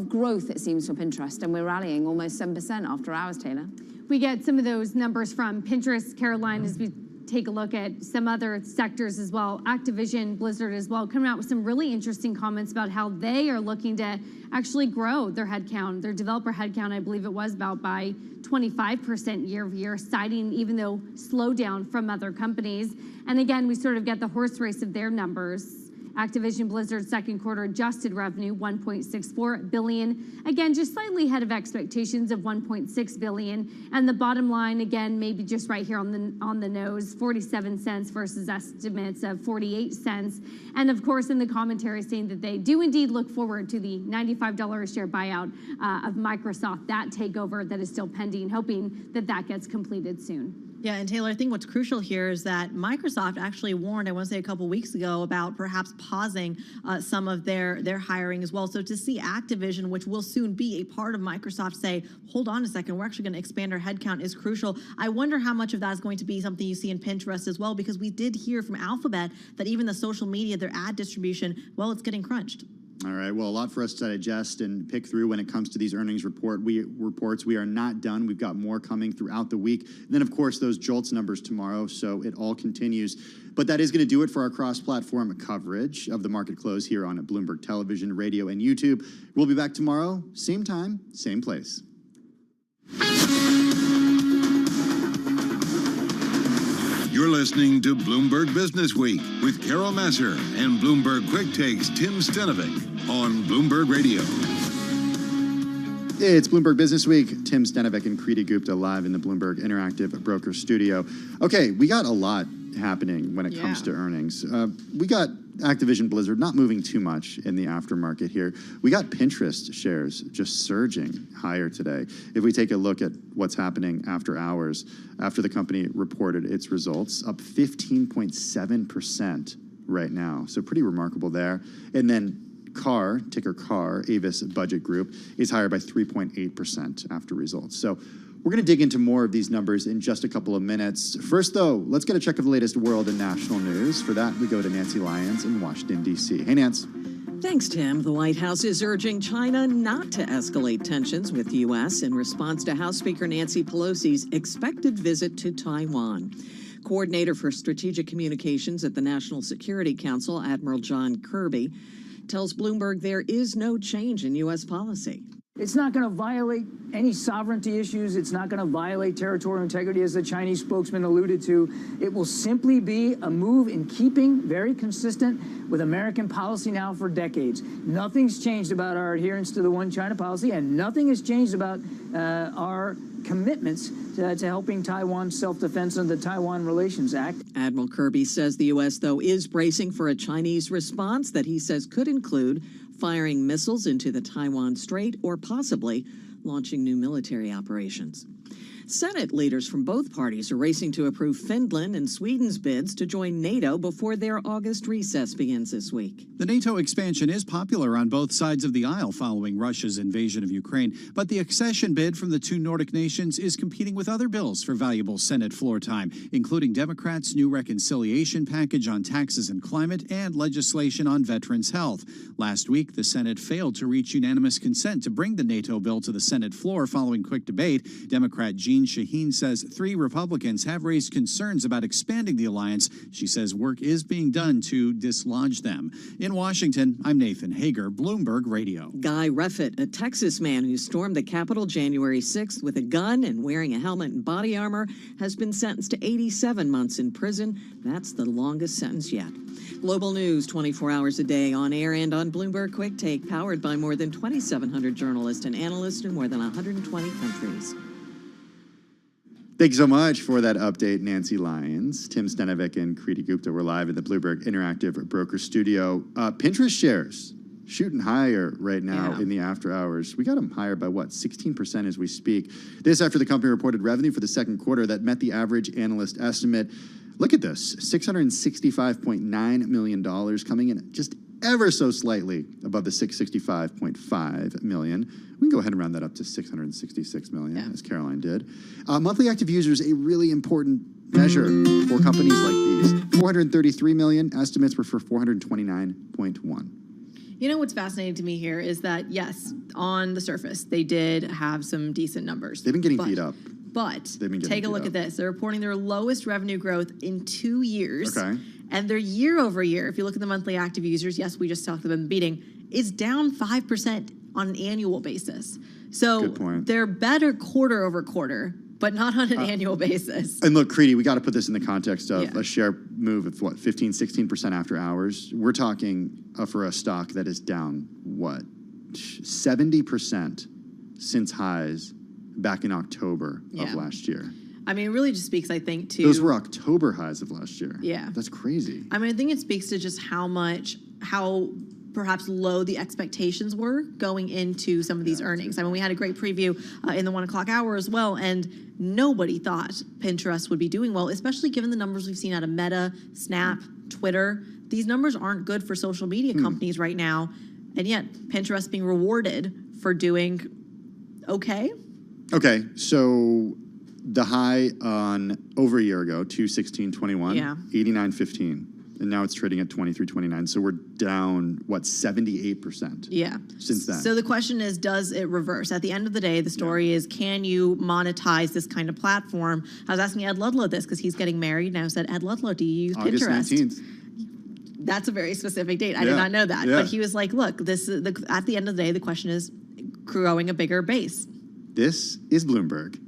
growth, it seems, for Pinterest. And we're rallying almost 7% after hours, Taylor. We get some of those numbers from Pinterest, Caroline, as we take a look at some other sectors as well. Activision, Blizzard as well, coming out with some really interesting comments about how they are looking to actually grow their headcount, their developer headcount, I believe it was about by 25% year over year, citing even though slowdown from other companies. And again, we sort of get the horse race of their numbers. Activision Blizzard's second quarter adjusted revenue, $1.64 billion. Again, just slightly ahead of expectations of $1.6 billion. And the bottom line, again, maybe just right here on the nose, 47 cents versus estimates of 48 cents. And of course, in the commentary saying that they do indeed look forward to the $95 a share buyout of Microsoft, that takeover that is still pending, hoping that that gets completed soon. Yeah, and Taylor, I think what's crucial here is that Microsoft actually warned, I want to say a couple weeks ago, about perhaps pausing some of their hiring as well. So to see Activision, which will soon be a part of Microsoft, say, hold on a second, we're actually going to expand our headcount is crucial. I wonder how much of that is going to be something you see in Pinterest as well, because we did hear from Alphabet that even the social media, their ad distribution, well, it's getting crunched. All right. Well, a lot for us to digest and pick through when it comes to these earnings reports. We are not done. We've got more coming throughout the week. And then, of course, those JOLTS numbers tomorrow. So it all continues. But that is going to do it for our cross-platform coverage of the market close here on Bloomberg Television, radio, and YouTube. We'll be back tomorrow, same time, same place. You're listening to Bloomberg Business Week with Carol Messer and Bloomberg Quick Takes Tim Stenovic on Bloomberg Radio. It's Bloomberg Business Week. Tim Stenovic and Kriti Gupta live in the Bloomberg Interactive Broker Studio. Okay, we got a lot happening when it comes to earnings. We got Activision Blizzard not moving too much in the aftermarket here. We got Pinterest shares just surging higher today. If we take a look at what's happening after hours, after the company reported its results, up 15.7% right now. So pretty remarkable there. And then CAR, ticker CAR, Avis Budget Group, is higher by 3.8% after results. So we're going to dig into more of these numbers in just a couple of minutes. First, though, let's get a check of the latest world and national news. For that, we go to Nancy Lyons in Washington, D.C. Hey, Nance. Thanks, Tim. The White House is urging China not to escalate tensions with the U.S. in response to House Speaker Nancy Pelosi's expected visit to Taiwan. Coordinator for Strategic Communications at the National Security Council, Admiral John Kirby, tells Bloomberg there is no change in U.S. policy. It's not going to violate any sovereignty issues. It's not going to violate territorial integrity, as the Chinese spokesman alluded to. It will simply be a move in keeping very consistent with American policy now for decades. Nothing's changed about our adherence to the One China policy, and nothing has changed about our commitments to helping Taiwan's self-defense under the Taiwan Relations Act. Admiral Kirby says the U.S., though, is bracing for a Chinese response that he says could include firing missiles into the Taiwan Strait or possibly launching new military operations. Senate leaders from both parties are racing to approve Finland and Sweden's bids to join NATO before their August recess begins this week. The NATO expansion is popular on both sides of the aisle following Russia's invasion of Ukraine, but the accession bid from the two Nordic nations is competing with other bills for valuable Senate floor time, including Democrats' new reconciliation package on taxes and climate and legislation on veterans' health. Last week, the Senate failed to reach unanimous consent to bring the NATO bill to the Senate floor following quick debate. Democrat Jean Shaheen says 3 Republicans have raised concerns about expanding the alliance. She says work is being done to dislodge them. In Washington, I'm Nathan Hager, Bloomberg Radio. Guy Reffitt, a Texas man who stormed the Capitol January 6th with a gun and wearing a helmet and body armor, has been sentenced to 87 months in prison. That's the longest sentence yet. Global news 24 hours a day on air and on Bloomberg Quick Take, powered by more than 2,700 journalists and analysts in more than 120 countries. Thank you so much for that update, Nancy Lyons. Tim Stenovic and Kriti Gupta were live in the Bloomberg Interactive Broker Studio. Pinterest shares shooting higher right now in the after hours. We got them higher by, 16% as we speak. This after the company reported revenue for the second quarter that met the average analyst estimate. Look at this, $665.9 million, coming in just ever so slightly above the 665.5 million. We can go ahead and round that up to 666 million, as Caroline did. Monthly active users, a really important measure for companies like these. 433 million. Estimates were for 429.1. You know what's fascinating to me here is that, yes, on the surface, they did have some decent numbers. They've been getting beat up. But They've been getting take a look beat at this. They're reporting their lowest revenue growth in 2 years. Okay. And their year over year, if you look at the monthly active users, yes, we just talked about them beating, is down 5% on an annual basis. So Good point. they're better quarter over quarter, but not on an annual basis. And look, Creedy, we got to put this in the context of a share move of what, 15, 16% after hours. We're talking for a stock that is down, what, 70% since highs back in October of last year. I mean, it really just speaks, I think, to... Those were October highs of last year. Yeah. That's crazy. I mean, I think it speaks to just how perhaps low the expectations were going into some of these earnings. I mean, we had a great preview in the 1 o'clock hour as well, and nobody thought Pinterest would be doing well, especially given the numbers we've seen out of Meta, Snap, Twitter. These numbers aren't good for social media companies right now, and yet Pinterest being rewarded for doing okay. Okay, so the high on over a year ago, 2/16/21, 89.15. And now it's trading at 23.29. So we're down, what, 78%? Yeah. Since then. So the question is, does it reverse? At the end of the day, the story is, can you monetize this kind of platform? I was asking Ed Ludlow this because he's getting married, and I said, Ed Ludlow, do you use August Pinterest? 19th. That's a very specific date. I did not know that. But he was like, look, this is at the end of the day, the question is growing a bigger base. This is Bloomberg.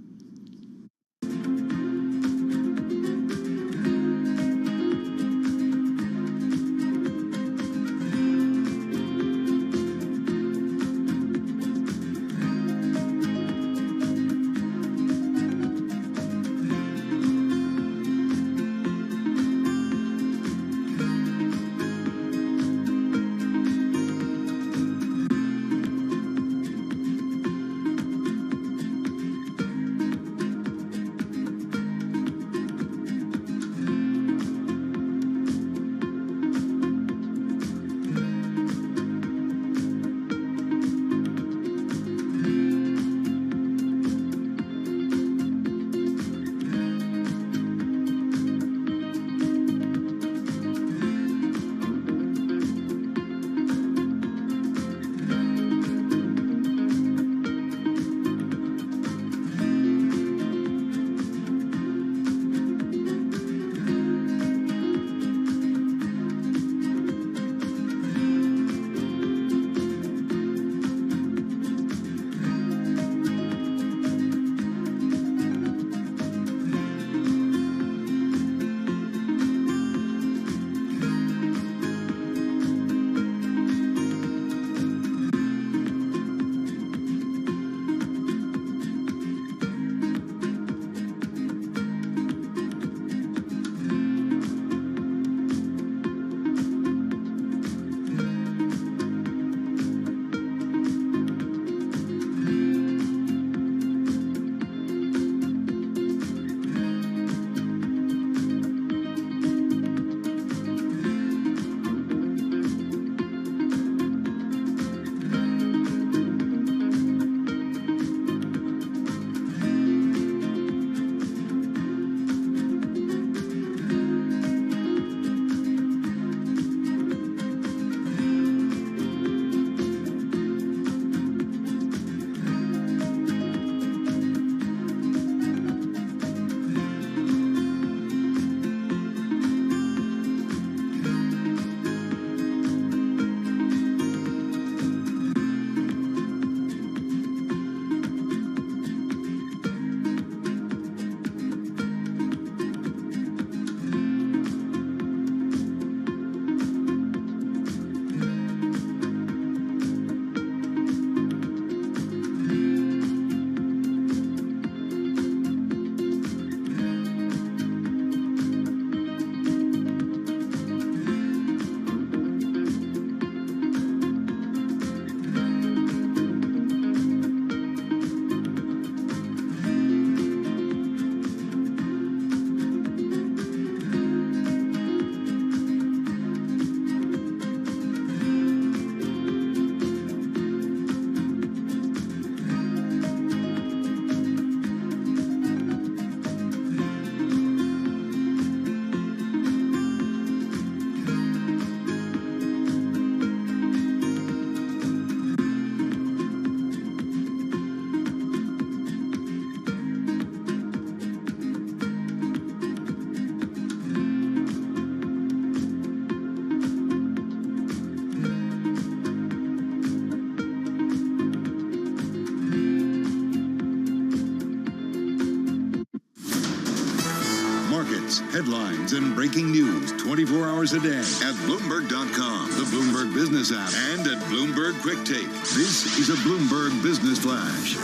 Headlines and breaking news 24 hours a day at Bloomberg.com, the Bloomberg Business app, and at Bloomberg Quick Tape. This is a Bloomberg Business Flash.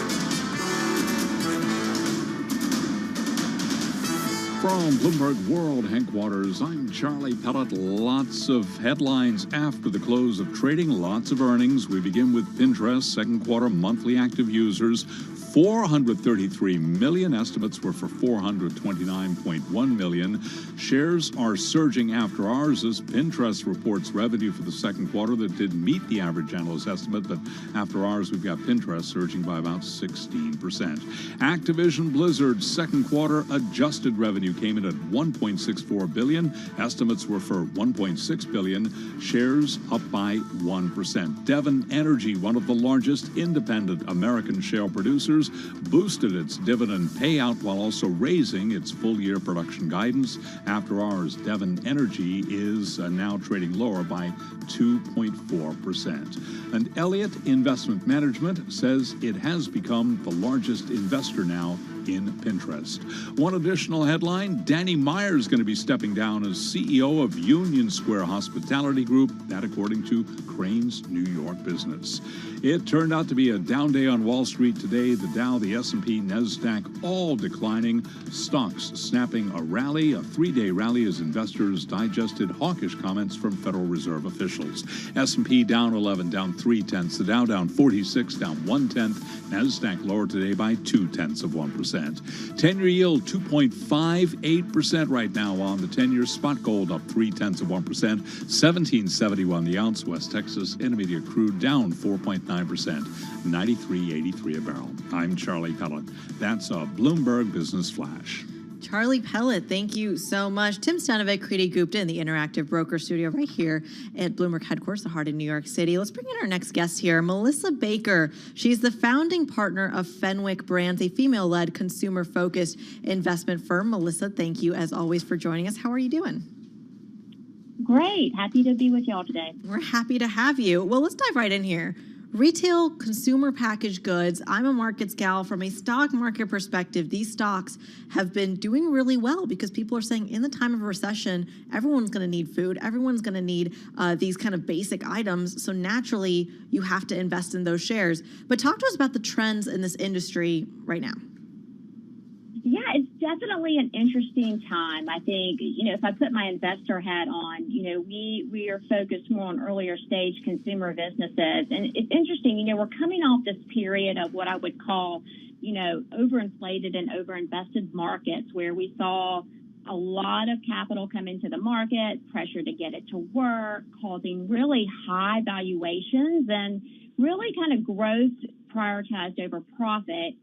From Bloomberg World Headquarters, I'm Charlie Pellet. Lots of headlines after the close of trading, lots of earnings. We begin with Pinterest, second quarter monthly active users, 433 million. Estimates were for 429.1 million. Shares are surging after hours as Pinterest reports revenue for the second quarter that didn't meet the average analyst estimate, but after hours we've got Pinterest surging by about 16%. Activision Blizzard's second quarter adjusted revenue came in at 1.64 billion. Estimates were for 1.6 billion. Shares up by 1%. Devon Energy, one of the largest independent American shale producers, boosted its dividend payout while also raising its full-year production guidance. After hours, Devon Energy is now trading lower by 2.4%. And Elliott Investment Management says it has become the largest investor now in Pinterest. One additional headline, Danny Meyer is going to be stepping down as CEO of Union Square Hospitality Group, that according to Crane's New York business. It turned out to be a down day on Wall Street today. The Dow, the S&P, NASDAQ all declining. Stocks snapping a rally, a three-day rally as investors digested hawkish comments from Federal Reserve officials. S&P down 11, down 0.3. The Dow down 46, down 0.1. NASDAQ lower today by 0.2%. 10-year yield 2.58% right now on the 10-year. Spot gold up 0.3%, 17.71 the ounce. West Texas Intermediate crude down 4.9%, 93.83 a barrel. I'm Charlie Pellet. That's a Bloomberg Business Flash. Charlie Pellet, thank you so much. Tim Stanovic, Kriti Gupta in the Interactive Broker Studio right here at Bloomberg headquarters, the heart of New York City. Let's bring in our next guest here, Melissa Baker. She's the founding partner of Fenwick Brands, a female-led, consumer-focused investment firm. Melissa, thank you as always for joining us. How are you doing? Great. Happy to be with y'all today. We're happy to have you. Well, let's dive right in here. Retail consumer packaged goods. I'm a markets gal. From a stock market perspective, these stocks have been doing really well because people are saying in the time of a recession, everyone's going to need food. Everyone's going to need these kind of basic items. So naturally, you have to invest in those shares. But talk to us about the trends in this industry right now. Yeah, it's definitely an interesting time. I think, if I put my investor hat on, we are focused more on earlier stage consumer businesses. And it's interesting, we're coming off this period of what I would call, overinflated and overinvested markets where we saw a lot of capital come into the market, pressure to get it to work, causing really high valuations and really kind of growth prioritized over profit.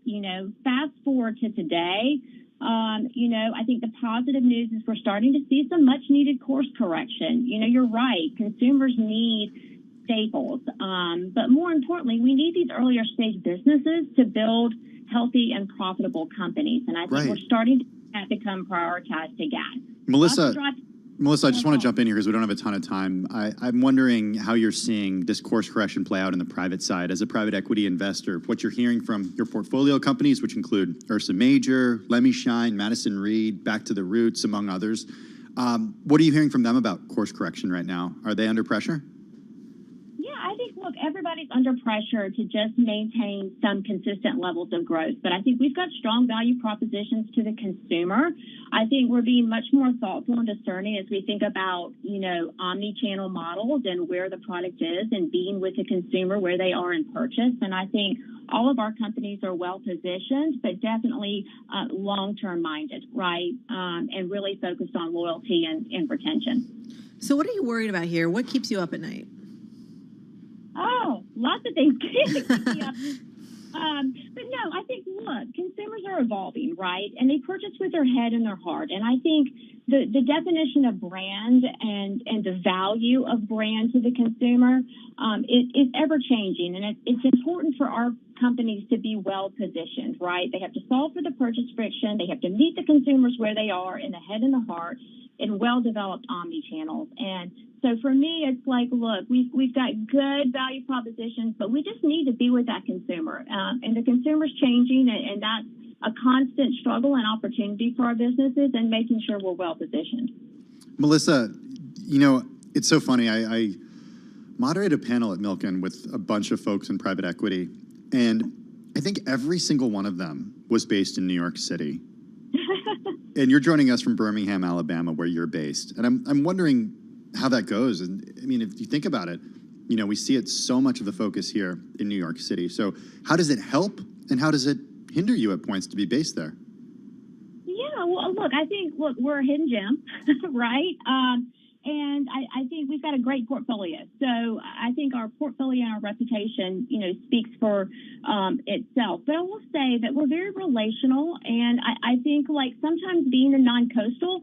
Fast forward to today, I think the positive news is we're starting to see some much needed course correction. You're right. Consumers need staples. But more importantly, we need these earlier stage businesses to build healthy and profitable companies. And I think we're starting to become prioritized again. Melissa, I just want to jump in here because we don't have a ton of time. I'm wondering how you're seeing this course correction play out in the private side. As a private equity investor, what you're hearing from your portfolio companies, which include Ursa Major, Lemmy Shine, Madison Reed, Back to the Roots, among others. What are you hearing from them about course correction right now? Are they under pressure? Yeah, I think, look, everybody's under pressure to just maintain some consistent levels of growth. But I think we've got strong value propositions to the consumer. I think we're being much more thoughtful and discerning as we think about, omni-channel models and where the product is and being with the consumer where they are in purchase. And I think all of our companies are well positioned, but definitely long-term minded, right? And really focused on loyalty and retention. So what are you worried about here? What keeps you up at night? Oh, lots of things keep me up. But no, I think, look, consumers are evolving, right? And they purchase with their head and their heart. And I think the definition of brand and the value of brand to the consumer is ever changing. And it's important for our companies to be well positioned, right? They have to solve for the purchase friction. They have to meet the consumers where they are in the head and the heart in well-developed omni-channels. And so for me, it's like, look, we've got good value propositions, but we just need to be with that consumer. And the consumer's changing, and a constant struggle and opportunity for our businesses and making sure we're well positioned. Melissa, it's so funny. I moderated a panel at Milken with a bunch of folks in private equity, and I think every single one of them was based in New York City. And you're joining us from Birmingham, Alabama, where you're based. And I'm wondering how that goes. And I mean, if you think about it, we see it so much of the focus here in New York City. So how does it help and how does it hinder you at points to be based there? Yeah, well, I think we're a hidden gem, right? And I think we've got a great portfolio. So I think our portfolio and our reputation, speaks for itself. But I will say that we're very relational. And I think sometimes being a non-coastal,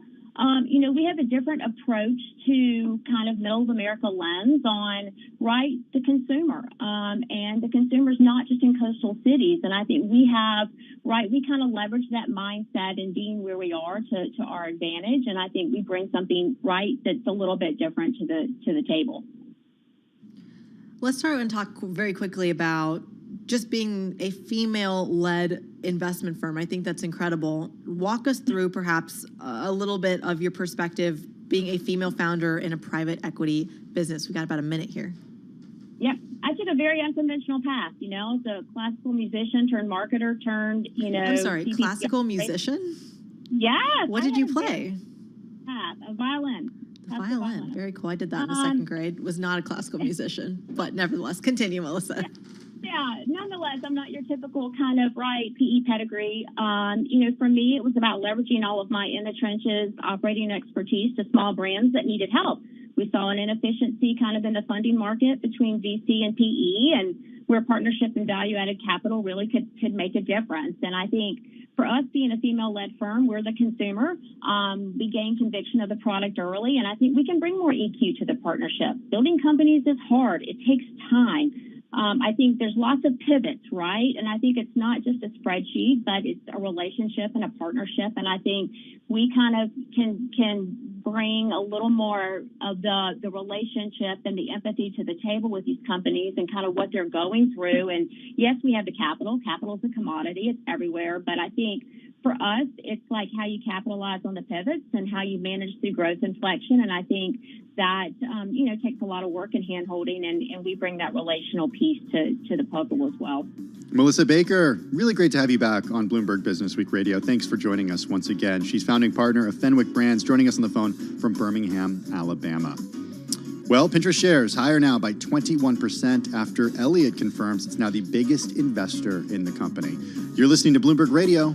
we have a different approach to kind of middle of America lens on, the consumer. And the consumer's not just in coastal cities. And I think we have, we kind of leverage that mindset in being where we are to our advantage. And I think we bring something, that's a little bit different to the table. Let's start and talk very quickly about just being a female-led investment firm. I think that's incredible. Walk us through perhaps a little bit of your perspective being a female founder in a private equity business. We've got about a minute here. Yep. I took a very unconventional path, as a classical musician turned marketer turned, I'm sorry, classical musician? Yes. What did you play? A violin. Violin. Very cool. I did that in the second grade. Was not a classical musician, but nevertheless, continue, Melissa. Yeah, nonetheless, I'm not your typical kind of PE pedigree. For me, it was about leveraging all of my in the trenches operating expertise to small brands that needed help. We saw an inefficiency kind of in the funding market between VC and PE, and where partnership and value-added capital really could make a difference. And I think for us being a female-led firm, we're the consumer. We gain conviction of the product early, and I think we can bring more EQ to the partnership. Building companies is hard. It takes time. I think there's lots of pivots, right? And I think it's not just a spreadsheet, but it's a relationship and a partnership. And I think we kind of can bring a little more of the relationship and the empathy to the table with these companies and kind of what they're going through. And yes, we have the capital. Capital is a commodity. It's everywhere. But I think for us, it's how you capitalize on the pivots and how you manage through growth inflection. And I think that, takes a lot of work and hand-holding, and we bring that relational piece to the puzzle as well. Melissa Baker, really great to have you back on Bloomberg Business Week Radio. Thanks for joining us once again. She's founding partner of Fenwick Brands, joining us on the phone from Birmingham, Alabama. Well, Pinterest shares higher now by 21% after Elliott confirms it's now the biggest investor in the company. You're listening to Bloomberg Radio.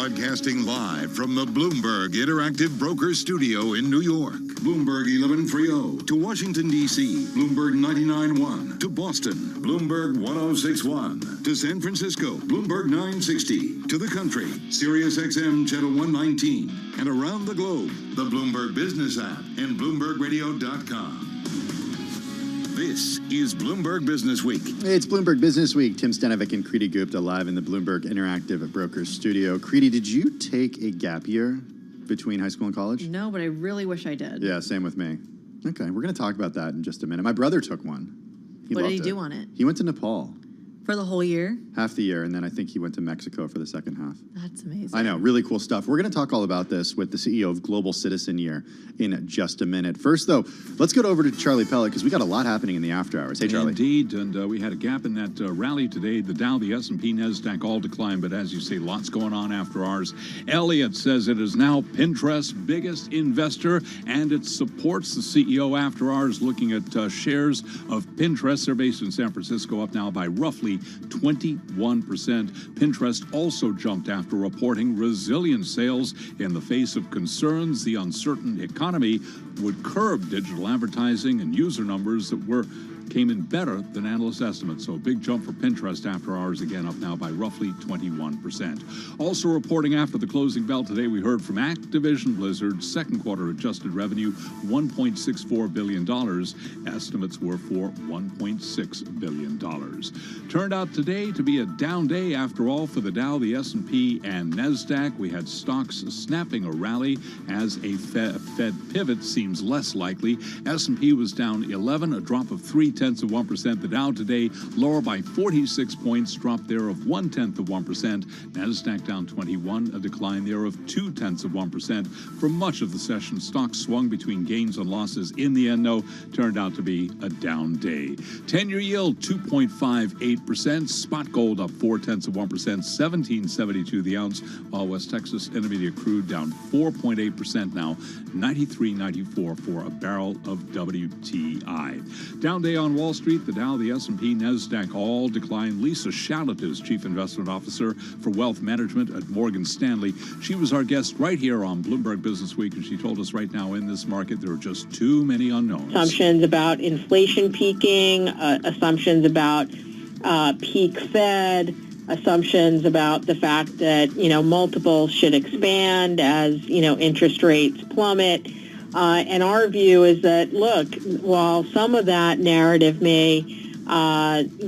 Broadcasting live from the Bloomberg Interactive Broker Studio in New York. Bloomberg 1130 to Washington, D.C. Bloomberg 99.1 to Boston. Bloomberg 106.1 to San Francisco. Bloomberg 960 to the country. Sirius XM Channel 119. And around the globe, the Bloomberg Business app and BloombergRadio.com. This is Bloomberg Business Week. It's Bloomberg Business Week. Tim Stanovic and Kriti Gupta live in the Bloomberg Interactive Brokers Studio. Kriti, did you take a gap year between high school and college? No, but I really wish I did. Yeah, same with me. Okay, we're going to talk about that in just a minute. My brother took one. What did he do on it? He went to Nepal. For the whole year? Half the year, and then I think he went to Mexico for the second half. That's amazing. I know, really cool stuff. We're going to talk all about this with the CEO of Global Citizen Year in just a minute. First, though, let's go over to Charlie Pellet because we got a lot happening in the after hours. Hey, Charlie. Indeed, and we had a gap in that rally today. The Dow, the S&P, NASDAQ all declined, but as you say, lots going on after hours. Elliott says it is now Pinterest's biggest investor, and it supports the CEO after hours looking at shares of Pinterest. They're based in San Francisco, up now by roughly 21%. Pinterest also jumped after reporting resilient sales in the face of concerns the uncertain economy would curb digital advertising and user numbers that came in better than analyst estimates. So a big jump for Pinterest after hours, again up now by roughly 21%. Also reporting after the closing bell today, we heard from Activision Blizzard's second quarter adjusted revenue, $1.64 billion. Estimates were for $1.6 billion. Turned out today to be a down day after all for the Dow, the S&P, and NASDAQ. We had stocks snapping a rally as a Fed pivot seems less likely. S&P was down 11, a drop of 0.3%. The Dow today lower by 46 points, drop there of 0.1%. NASDAQ down 21, a decline there of 0.2%. For much of the session, stocks swung between gains and losses. In the end, though, turned out to be a down day. 10-year yield 2.58%. Spot gold up 0.4%, $17.72 the ounce, while West Texas Intermediate crude down 4.8% now, $93.94 for a barrel of WTI. Down day on Wall Street, the Dow, the S&P, NASDAQ all declined. Lisa Shallot is Chief Investment Officer for Wealth Management at Morgan Stanley. She was our guest right here on Bloomberg Business Week, and she told us right now in this market there are just too many unknowns. Assumptions about inflation peaking, assumptions about peak Fed, assumptions about the fact that, multiples should expand as, interest rates plummet. And our view is that, look, while some of that narrative may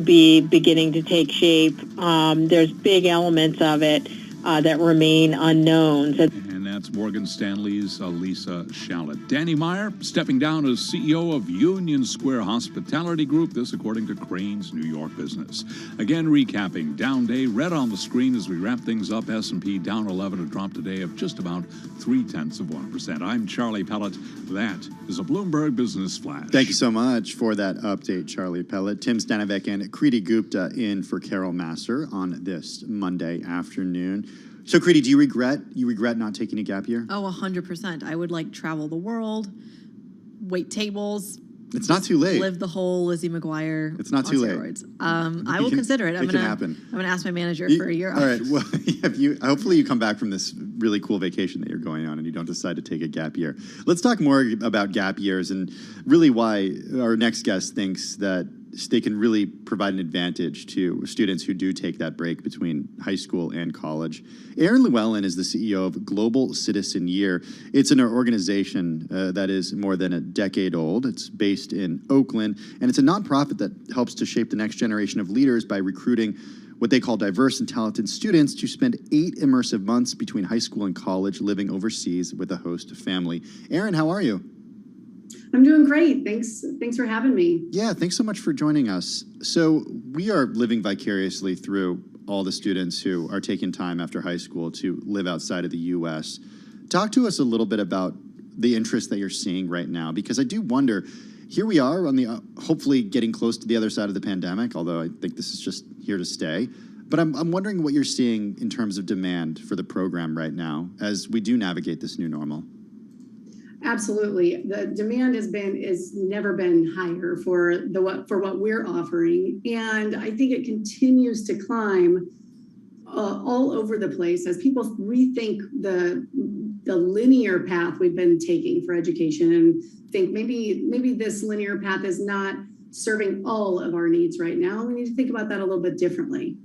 be beginning to take shape, there's big elements of it that remain unknowns. And that's Morgan Stanley's Lisa Shallot. Danny Meyer stepping down as CEO of Union Square Hospitality Group, this according to Crane's New York Business. Again, recapping, down day, red on the screen as we wrap things up. S&P down 11, a drop today of just about 0.3%. I'm Charlie Pellet. That is a Bloomberg Business Flash. Thank you so much for that update, Charlie Pellet. Tim Stanovic and Kriti Gupta in for Carol Masser on this Monday afternoon. So, Kriti, do you regret not taking a gap year? Oh, 100%. I would travel the world, wait tables. It's not too late. Live the whole Lizzie McGuire. It's not too late. I will consider it. It can happen. I'm gonna ask my manager for a year. All right. Well, hopefully you come back from this really cool vacation that you're going on and you don't decide to take a gap year. Let's talk more about gap years and really why our next guest thinks that they can really provide an advantage to students who do take that break between high school and college. Aaron Llewellyn is the CEO of Global Citizen Year. It's an organization that is more than a decade old. It's based in Oakland, and it's a nonprofit that helps to shape the next generation of leaders by recruiting what they call diverse and talented students to spend 8 immersive months between high school and college living overseas with a host family. Aaron, how are you? I'm doing great. Thanks for having me. Yeah, thanks so much for joining us. So we are living vicariously through all the students who are taking time after high school to live outside of the U.S. Talk to us a little bit about the interest that you're seeing right now, because I do wonder, here we are on the hopefully getting close to the other side of the pandemic, although I think this is just here to stay. But I'm wondering what you're seeing in terms of demand for the program right now as we do navigate this new normal. Absolutely. The demand has never been higher for what we're offering. And I think it continues to climb all over the place as people rethink the linear path we've been taking for education and think maybe this linear path is not serving all of our needs right now. We need to think about that a little bit differently.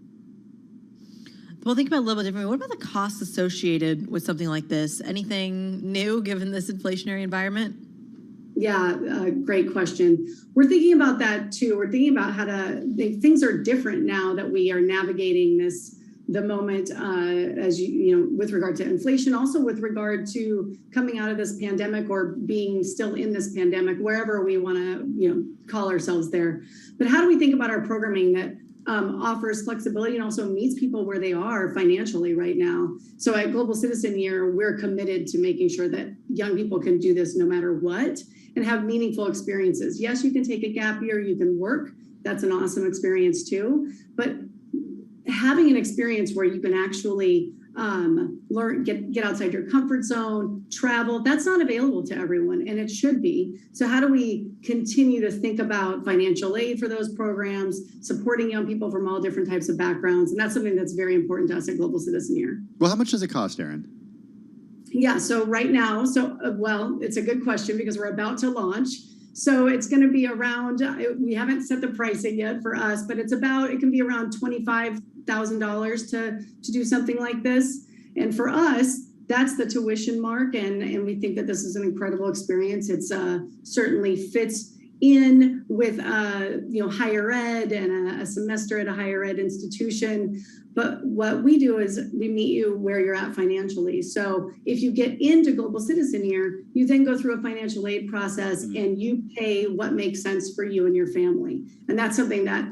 Well, think about it a little bit differently. What about the costs associated with something like this? Anything new given this inflationary environment? Yeah, great question. We're thinking about that too. We're thinking about how things are different now that we are navigating the moment, as you know, with regard to inflation, also with regard to coming out of this pandemic or being still in this pandemic, wherever we want to, call ourselves there. But how do we think about our programming that offers flexibility and also meets people where they are financially right now? So at Global Citizen Year, we're committed to making sure that young people can do this no matter what and have meaningful experiences. Yes, you can take a gap year, you can work. That's an awesome experience too. But having an experience where you can actually learn, get outside your comfort zone, travel, that's not available to everyone, and it should be. So how do we continue to think about financial aid for those programs, supporting young people from all different types of backgrounds? And that's something that's very important to us at Global Citizen Year. Well, how much does it cost, Erin? Yeah, so right now, well, it's a good question because we're about to launch. So it's going to be around, we haven't set the pricing yet for us, but it can be around $25,000 to do something like this. And for us, that's the tuition mark. And we think that this is an incredible experience. It's certainly fits in with, higher ed and a semester at a higher ed institution. But what we do is we meet you where you're at financially. So if you get into Global Citizen Year, you then go through a financial aid process and you pay what makes sense for you and your family. And that's something that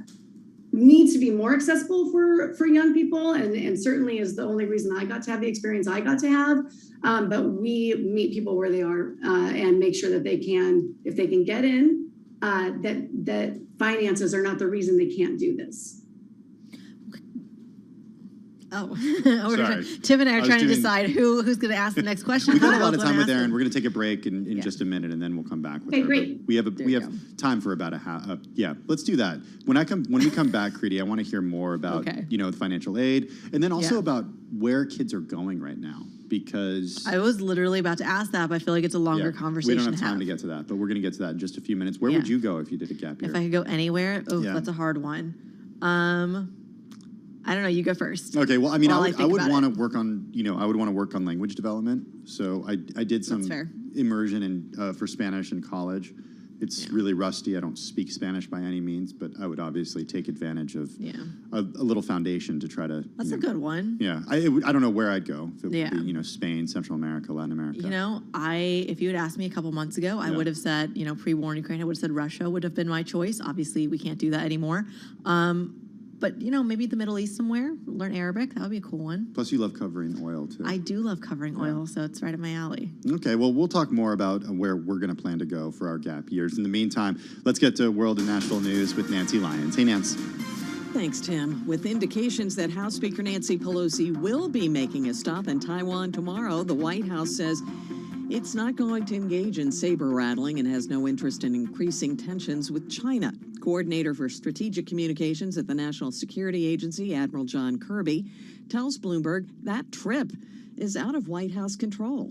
needs to be more accessible for young people, and certainly is the only reason I got to have the experience I got to have. But we meet people where they are and make sure that they can, if they can get in, that finances are not the reason they can't do this. Oh, Sorry. Tim and I are trying to decide who's going to ask the next question. We've got a lot of time with Erin. We're going to take a break in just a minute, and then we'll come back with her. Great. But we have time for about a half. Yeah, let's do that. When we come back, Kriti, I want to hear more about the financial aid, and then also about where kids are going right now. Because I was literally about to ask that, but I feel like it's a longer conversation. We don't have time to get to that, but we're going to get to that in just a few minutes. Where would you go if you did a gap year? If I could go anywhere, that's a hard one. I don't know. You go first. Okay. Well, I mean, I would want to work on, I would want to work on language development. So I did some immersion for Spanish in college. It's really rusty. I don't speak Spanish by any means, but I would obviously take advantage of a little foundation to try to. That's a good one. Yeah. I don't know where I'd go. If it would be, Spain, Central America, Latin America. If you had asked me a couple months ago, I would have said, pre-war in Ukraine, I would have said Russia would have been my choice. Obviously, we can't do that anymore. But, maybe the Middle East somewhere, learn Arabic. That would be a cool one. Plus, you love covering oil, too. I do love covering oil, so it's right up my alley. Okay, well, we'll talk more about where we're going to plan to go for our gap years. In the meantime, let's get to world and national news with Nancy Lyons. Hey, Nance. Thanks, Tim. With indications that House Speaker Nancy Pelosi will be making a stop in Taiwan tomorrow, the White House says it's not going to engage in saber rattling and has no interest in increasing tensions with China. Coordinator for Strategic Communications at the National Security Agency, Admiral John Kirby, tells Bloomberg that trip is out of White House control.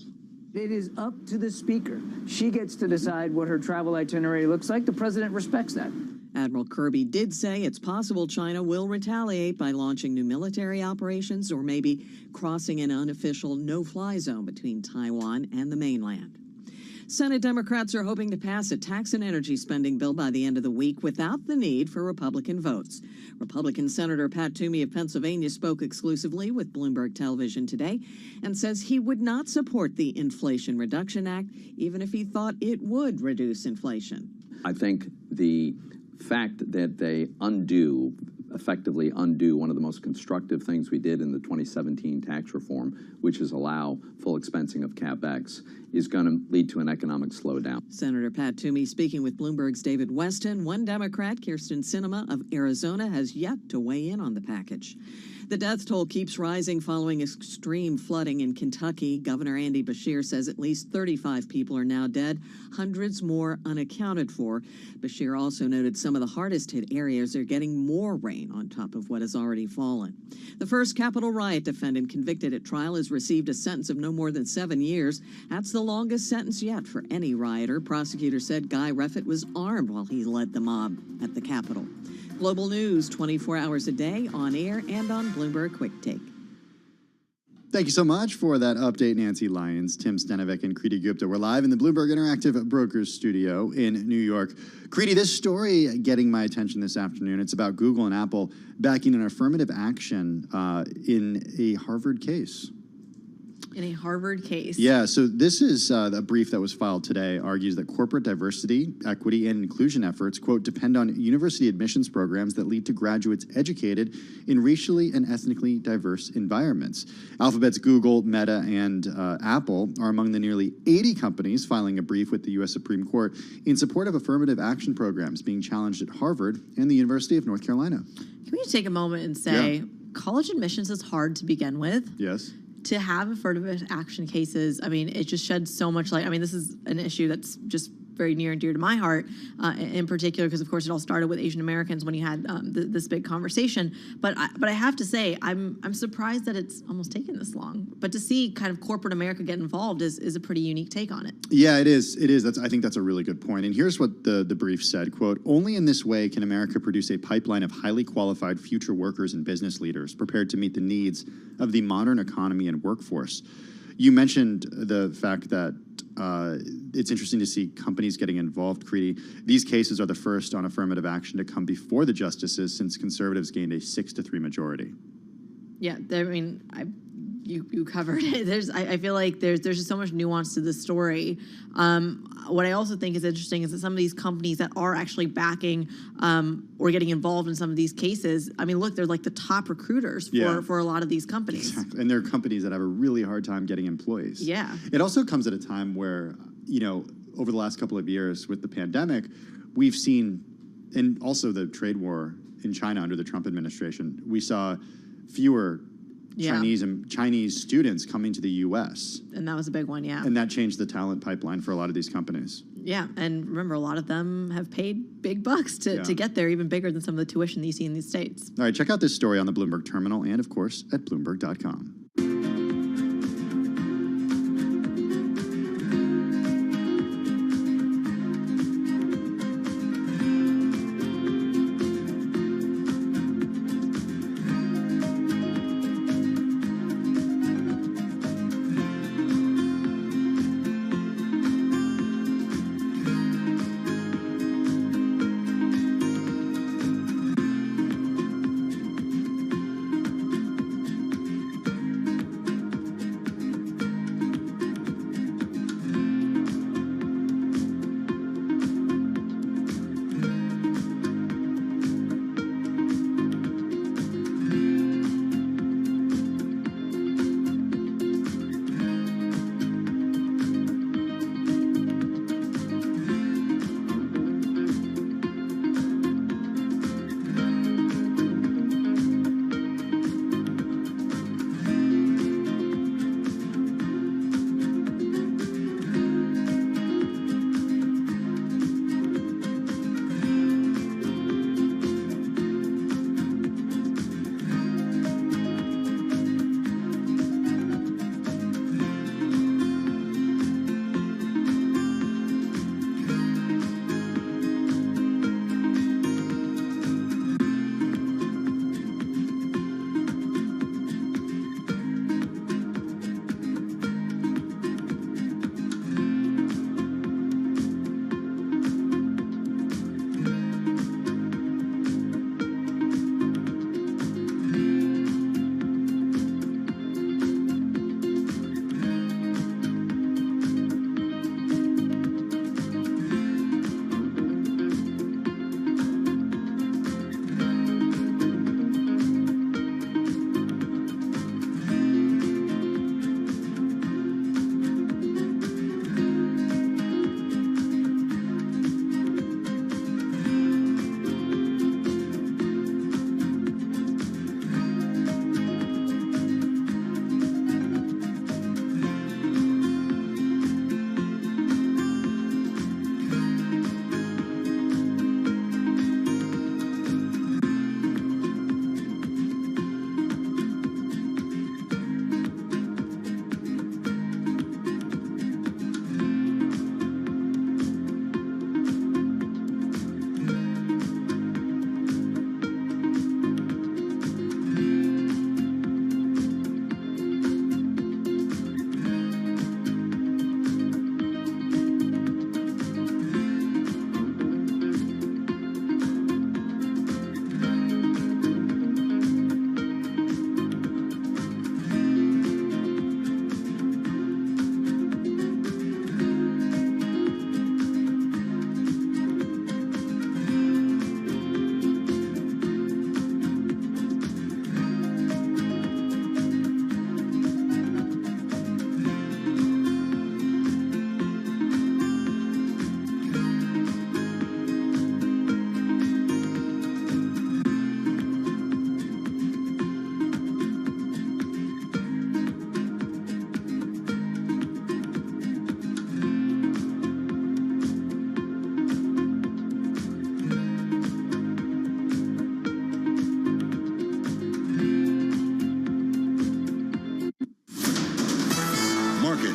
It is up to the speaker. She gets to decide what her travel itinerary looks like. The president respects that. Admiral Kirby did say it's possible China will retaliate by launching new military operations or maybe crossing an unofficial no-fly zone between Taiwan and the mainland. Senate Democrats are hoping to pass a tax and energy spending bill by the end of the week without the need for Republican votes. Republican Senator Pat Toomey of Pennsylvania spoke exclusively with Bloomberg Television today and says he would not support the Inflation Reduction Act, even if he thought it would reduce inflation. I think the fact that they effectively undo one of the most constructive things we did in the 2017 tax reform, which is allow full expensing of CapEx, is going to lead to an economic slowdown. Senator Pat Toomey speaking with Bloomberg's David Weston. One Democrat, Kirsten Sinema of Arizona, has yet to weigh in on the package. The death toll keeps rising following extreme flooding in Kentucky. Governor Andy Beshear says at least 35 people are now dead, hundreds more unaccounted for. Beshear also noted some of the hardest hit areas are getting more rain on top of what has already fallen. The first Capitol riot defendant convicted at trial has received a sentence of no more than 7 years. That's the longest sentence yet for any rioter. Prosecutors said Guy Reffitt was armed while he led the mob at the Capitol. Global news 24 hours a day, on air and on Bloomberg Quick Take. Thank you so much for that update, Nancy Lyons, Tim Stenovic, and Kriti Gupta. We're live in the Bloomberg Interactive Brokers studio in New York. Kriti, this story getting my attention this afternoon. It's about Google and Apple backing an affirmative action in a Harvard case. In a Harvard case. Yeah, so this is a brief that was filed today, argues that corporate diversity, equity, and inclusion efforts, quote, depend on university admissions programs that lead to graduates educated in racially and ethnically diverse environments. Alphabet's Google, Meta, and Apple are among the nearly 80 companies filing a brief with the U.S. Supreme Court in support of affirmative action programs being challenged at Harvard and the University of North Carolina. Can we take a moment and say, college admissions is hard to begin with? Yes. To have affirmative action cases, I mean, it just sheds so much light. I mean, this is an issue that's just very near and dear to my heart, in particular, because of course it all started with Asian Americans when you had this big conversation. But I have to say, I'm surprised that it's almost taken this long. But to see kind of corporate America get involved is a pretty unique take on it. Yeah, it is. It is. I think that's a really good point. And here's what the brief said, quote, only in this way can America produce a pipeline of highly qualified future workers and business leaders prepared to meet the needs of the modern economy and workforce. You mentioned the fact that it's interesting to see companies getting involved, Kriti. These cases are the first on affirmative action to come before the justices since conservatives gained a 6-3 majority. Yeah, I mean, you covered it. I feel like there's just so much nuance to this story. What I also think is interesting is that some of these companies that are actually backing or getting involved in some of these cases, I mean, look, they're like the top recruiters for a lot of these companies. Exactly. And they're companies that have a really hard time getting employees. Yeah. It also comes at a time where, you know, over the last couple of years with the pandemic, we've seen, and also the trade war in China under the Trump administration, we saw fewer Chinese students coming to the U.S. And that was a big one, yeah. And that changed the talent pipeline for a lot of these companies. Yeah, and remember, a lot of them have paid big bucks to get there, even bigger than some of the tuition that you see in these states. All right, check out this story on the Bloomberg Terminal and, of course, at Bloomberg.com.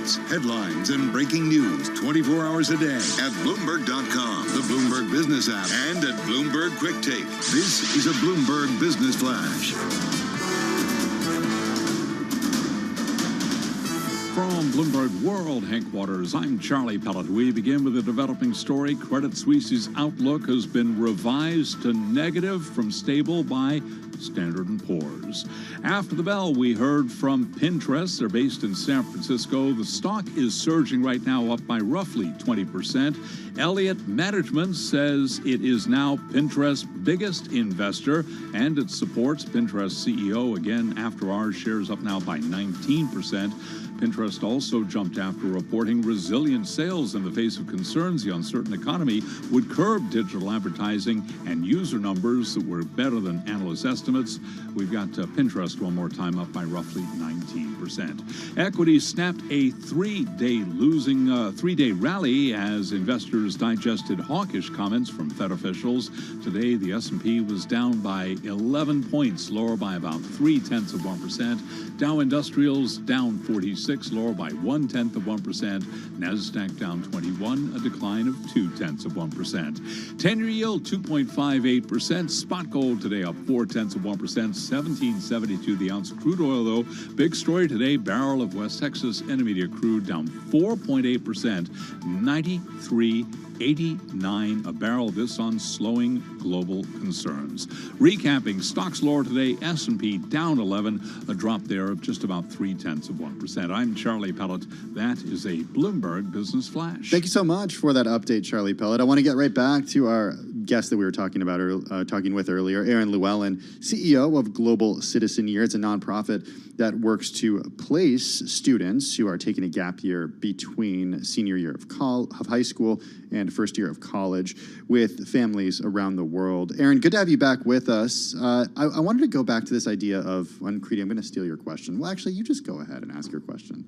updates, headlines, and breaking news 24 hours a day at Bloomberg.com, the Bloomberg Business app, and at Bloomberg Quick Take. This is a Bloomberg Business Flash. From Bloomberg World Headquarters, I'm Charlie Pellet. We begin with a developing story. Credit Suisse's outlook has been revised to negative from stable by Standard & Poor's. After the bell, we heard from Pinterest. They're based in San Francisco. The stock is surging right now, up by roughly 20%. Elliott Management says it is now Pinterest's biggest investor, and it supports Pinterest CEO again after our shares up now by 19%. Pinterest also jumped after reporting resilient sales in the face of concerns the uncertain economy would curb digital advertising and user numbers that were better than analyst estimates. We've got Pinterest one more time up by roughly 19%. Equities snapped a three-day rally as investors digested hawkish comments from Fed officials. Today, the S&P was down by 11 points, lower by about 0.3%. Dow Industrials down 46, lower by 0.1%. NASDAQ down 21, a decline of 0.2%. 10-year yield 2.58%. Spot gold today up 0.4%, $17.72 the ounce. Crude oil, though, big story today. Barrel of West Texas Intermediate crude down 4.8%, 93.89 a barrel. This on slowing global concerns. Recapping, stocks lower today. S&P down 11, a drop there of just about 0.3%. I'm Charlie Pellet. That is a Bloomberg Business Flash. Thank you so much for that update, Charlie Pellet. I want to get right back to our guest that we were talking with earlier, Aaron Llewellyn, CEO of Global Citizen Year. It's a nonprofit that works to place students who are taking a gap year between senior year of high school and first year of college with families around the world. Aaron, good to have you back with us. I wanted to go back to this idea of, Creedy, I'm going to steal your question. Well, actually, you just go ahead and ask your question.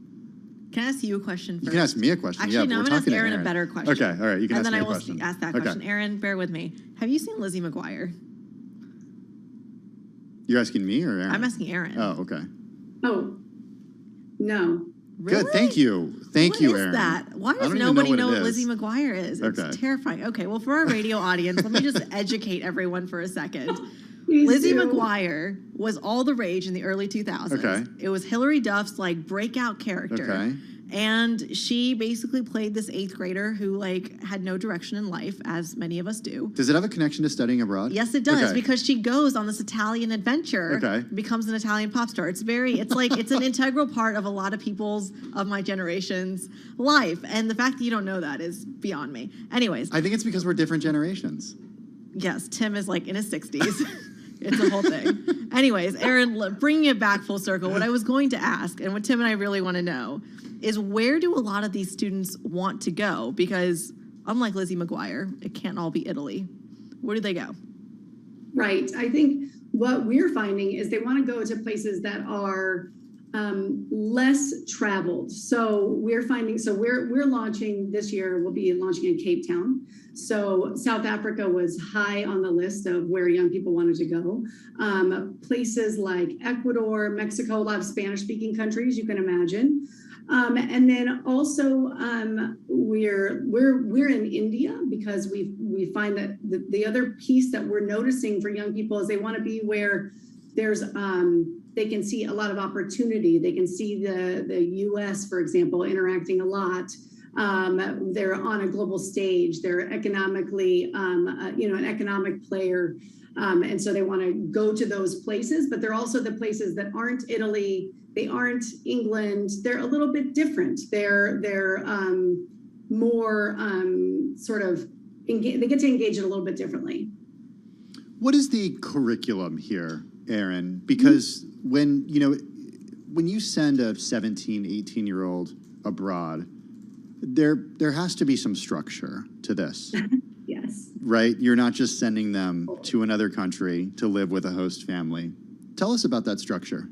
Can I ask you a question first? You can ask me a question. Actually, no, we're I'm going to talking ask Aaron a better question. Okay, all right, you can ask me a question. And then I will ask that question. Okay. Aaron, bear with me. Have you seen Lizzie McGuire? You're asking me or Aaron? I'm asking Aaron. Oh, okay. Oh, no. Really? Good, thank you. Thank you, Aaron. What is that? Why does I don't even nobody know what what it is. Lizzie McGuire is? It's Okay. terrifying. Okay, well, for our radio audience, let me just educate everyone for a second. Please Lizzie do. McGuire was all the rage in the early 2000s. Okay. It was Hilary Duff's breakout character. Okay. And she basically played this 8th grader who had no direction in life, as many of us do. Does it have a connection to studying abroad? Yes, it does, Okay. because she goes on this Italian adventure, Okay. becomes an Italian pop star. It's it's an integral part of a lot of of my generation's life. And the fact that you don't know that is beyond me. Anyways. I think it's because we're different generations. Yes, Tim is in his 60s. It's a whole thing. Anyways, Aaron, bringing it back full circle, what I was going to ask, and what Tim and I really want to know, is where do a lot of these students want to go? Because unlike Lizzie McGuire, it can't all be Italy. Where do they go? Right. I think what we're finding is they want to go to places that are less traveled. So we're launching this year. We'll be launching in Cape Town. So South Africa was high on the list of where young people wanted to go. Places like Ecuador, Mexico, a lot of Spanish-speaking countries, you can imagine. And then also we're in India because we find that the other piece that we're noticing for young people is they want to be where there's they can see a lot of opportunity. They can see the U.S., for example, interacting a lot. They're on a global stage. They're economically an economic player. And so they want to go to those places, but they're also the places that aren't Italy. They aren't England. They're a little bit different. They're more they get to engage it a little bit differently. What is the curriculum here, Aaron? Because when you send a 17, 18-year-old abroad, there has to be some structure to this. Yes. Right? You're not just sending them to another country to live with a host family. Tell us about that structure.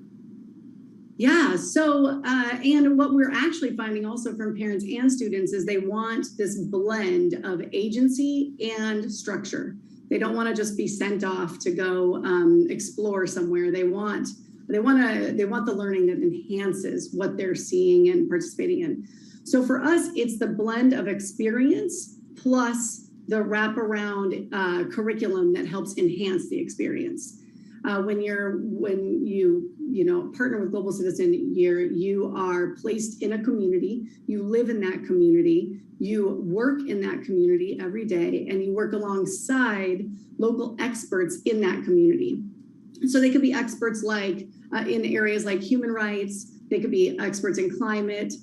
Yeah, so, and what we're actually finding also from parents and students is they want this blend of agency and structure. They don't want to just be sent off to go explore somewhere. They want They want the learning that enhances what they're seeing and participating in. So for us, it's the blend of experience plus the wraparound curriculum that helps enhance the experience. When you partner with Global Citizen Year, you are placed in a community, you live in that community, you work in that community every day, and you work alongside local experts in that community. So they could be experts like in areas like human rights, they could be experts in climate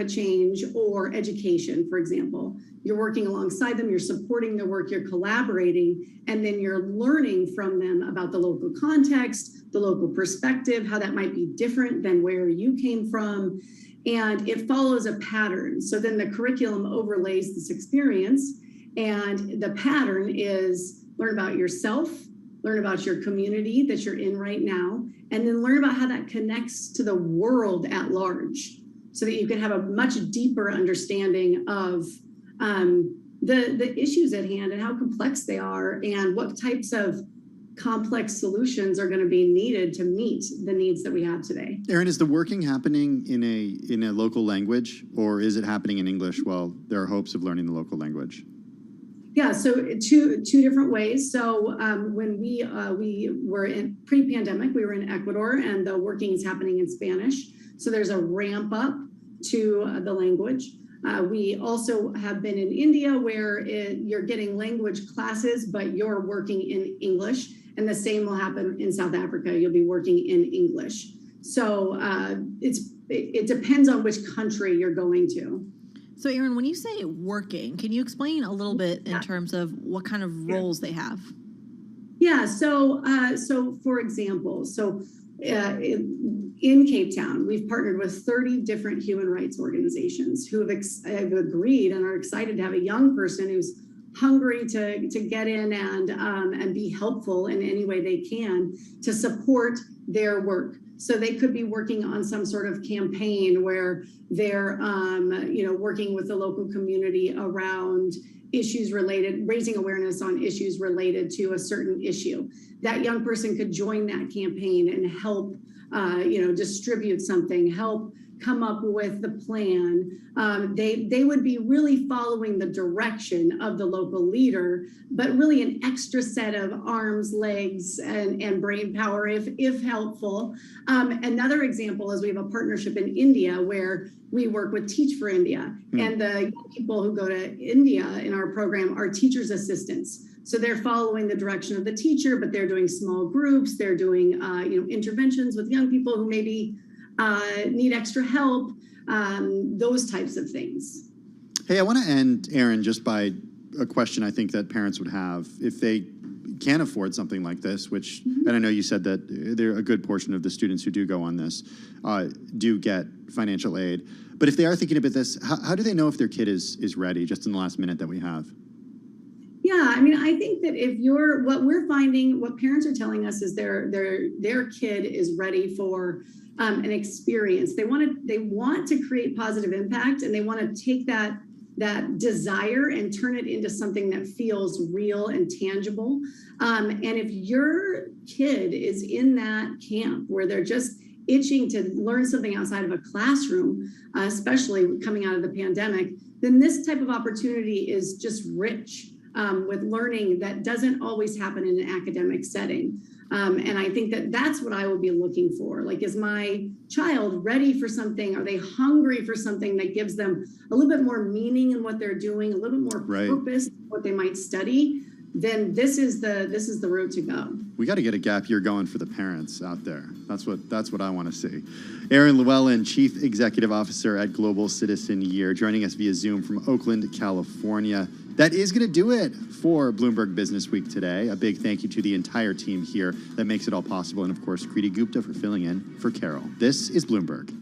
change, or education, for example. You're working alongside them, you're supporting their work, you're collaborating, and then you're learning from them about the local context, the local perspective, how that might be different than where you came from. And it follows a pattern. So then the curriculum overlays this experience, and the pattern is learn about yourself, learn about your community that you're in right now, and then learn about how that connects to the world at large, so that you can have a much deeper understanding of the issues at hand and how complex they are and what types of complex solutions are going to be needed to meet the needs that we have today. Erin, is the working happening in a local language, or is it happening in English while there are hopes of learning the local language? Yeah, so two different ways. So when we were in pre-pandemic, we were in Ecuador, and the working is happening in Spanish. So there's a ramp up to the language. We also have been in India, where you're getting language classes, but you're working in English. And the same will happen in South Africa. You'll be working in English. So it depends on which country you're going to. So Erin, when you say working, can you explain a little bit in terms of what kind of roles they have? Yeah, so for example, in Cape Town, we've partnered with 30 different human rights organizations who have agreed and are excited to have a young person who's hungry to get in and be helpful in any way they can to support their work. So they could be working on some sort of campaign where they're working with the local community around issues related, raising awareness on issues related to a certain issue. That young person could join that campaign and help distribute something, help come up with the plan. They would be really following the direction of the local leader, but really an extra set of arms, legs, and brain power if helpful. Another example is we have a partnership in India where we work with Teach for India. And the young people who go to India in our program are teachers' assistants. So they're following the direction of the teacher, but they're doing small groups. They're doing interventions with young people who maybe need extra help, those types of things. Hey, I want to end, Erin, just by a question I think that parents would have if they can afford something like this, which, and I know you said that there a good portion of the students who do go on this do get financial aid. But if they are thinking about this, how do they know if their kid is ready, just in the last minute that we have? Yeah, I mean, I think that what we're finding, what parents are telling us is their kid is ready for an experience. They want to create positive impact, and they want to take that desire and turn it into something that feels real and tangible. And if your kid is in that camp where they're just itching to learn something outside of a classroom, especially coming out of the pandemic, then this type of opportunity is just rich with learning that doesn't always happen in an academic setting. And I think that's what I would be looking for. Like, is my child ready for something? Are they hungry for something that gives them a little bit more meaning in what they're doing, a little bit more purpose in what they might study? Then this is the route to go. We got to get a gap year going for the parents out there. That's what I want to see. Erin Llewellyn, Chief Executive Officer at Global Citizen Year, joining us via Zoom from Oakland, California. That is going to do it for Bloomberg Business Week today. A big thank you to the entire team here that makes it all possible, and of course, Kriti Gupta for filling in for Carol. This is Bloomberg.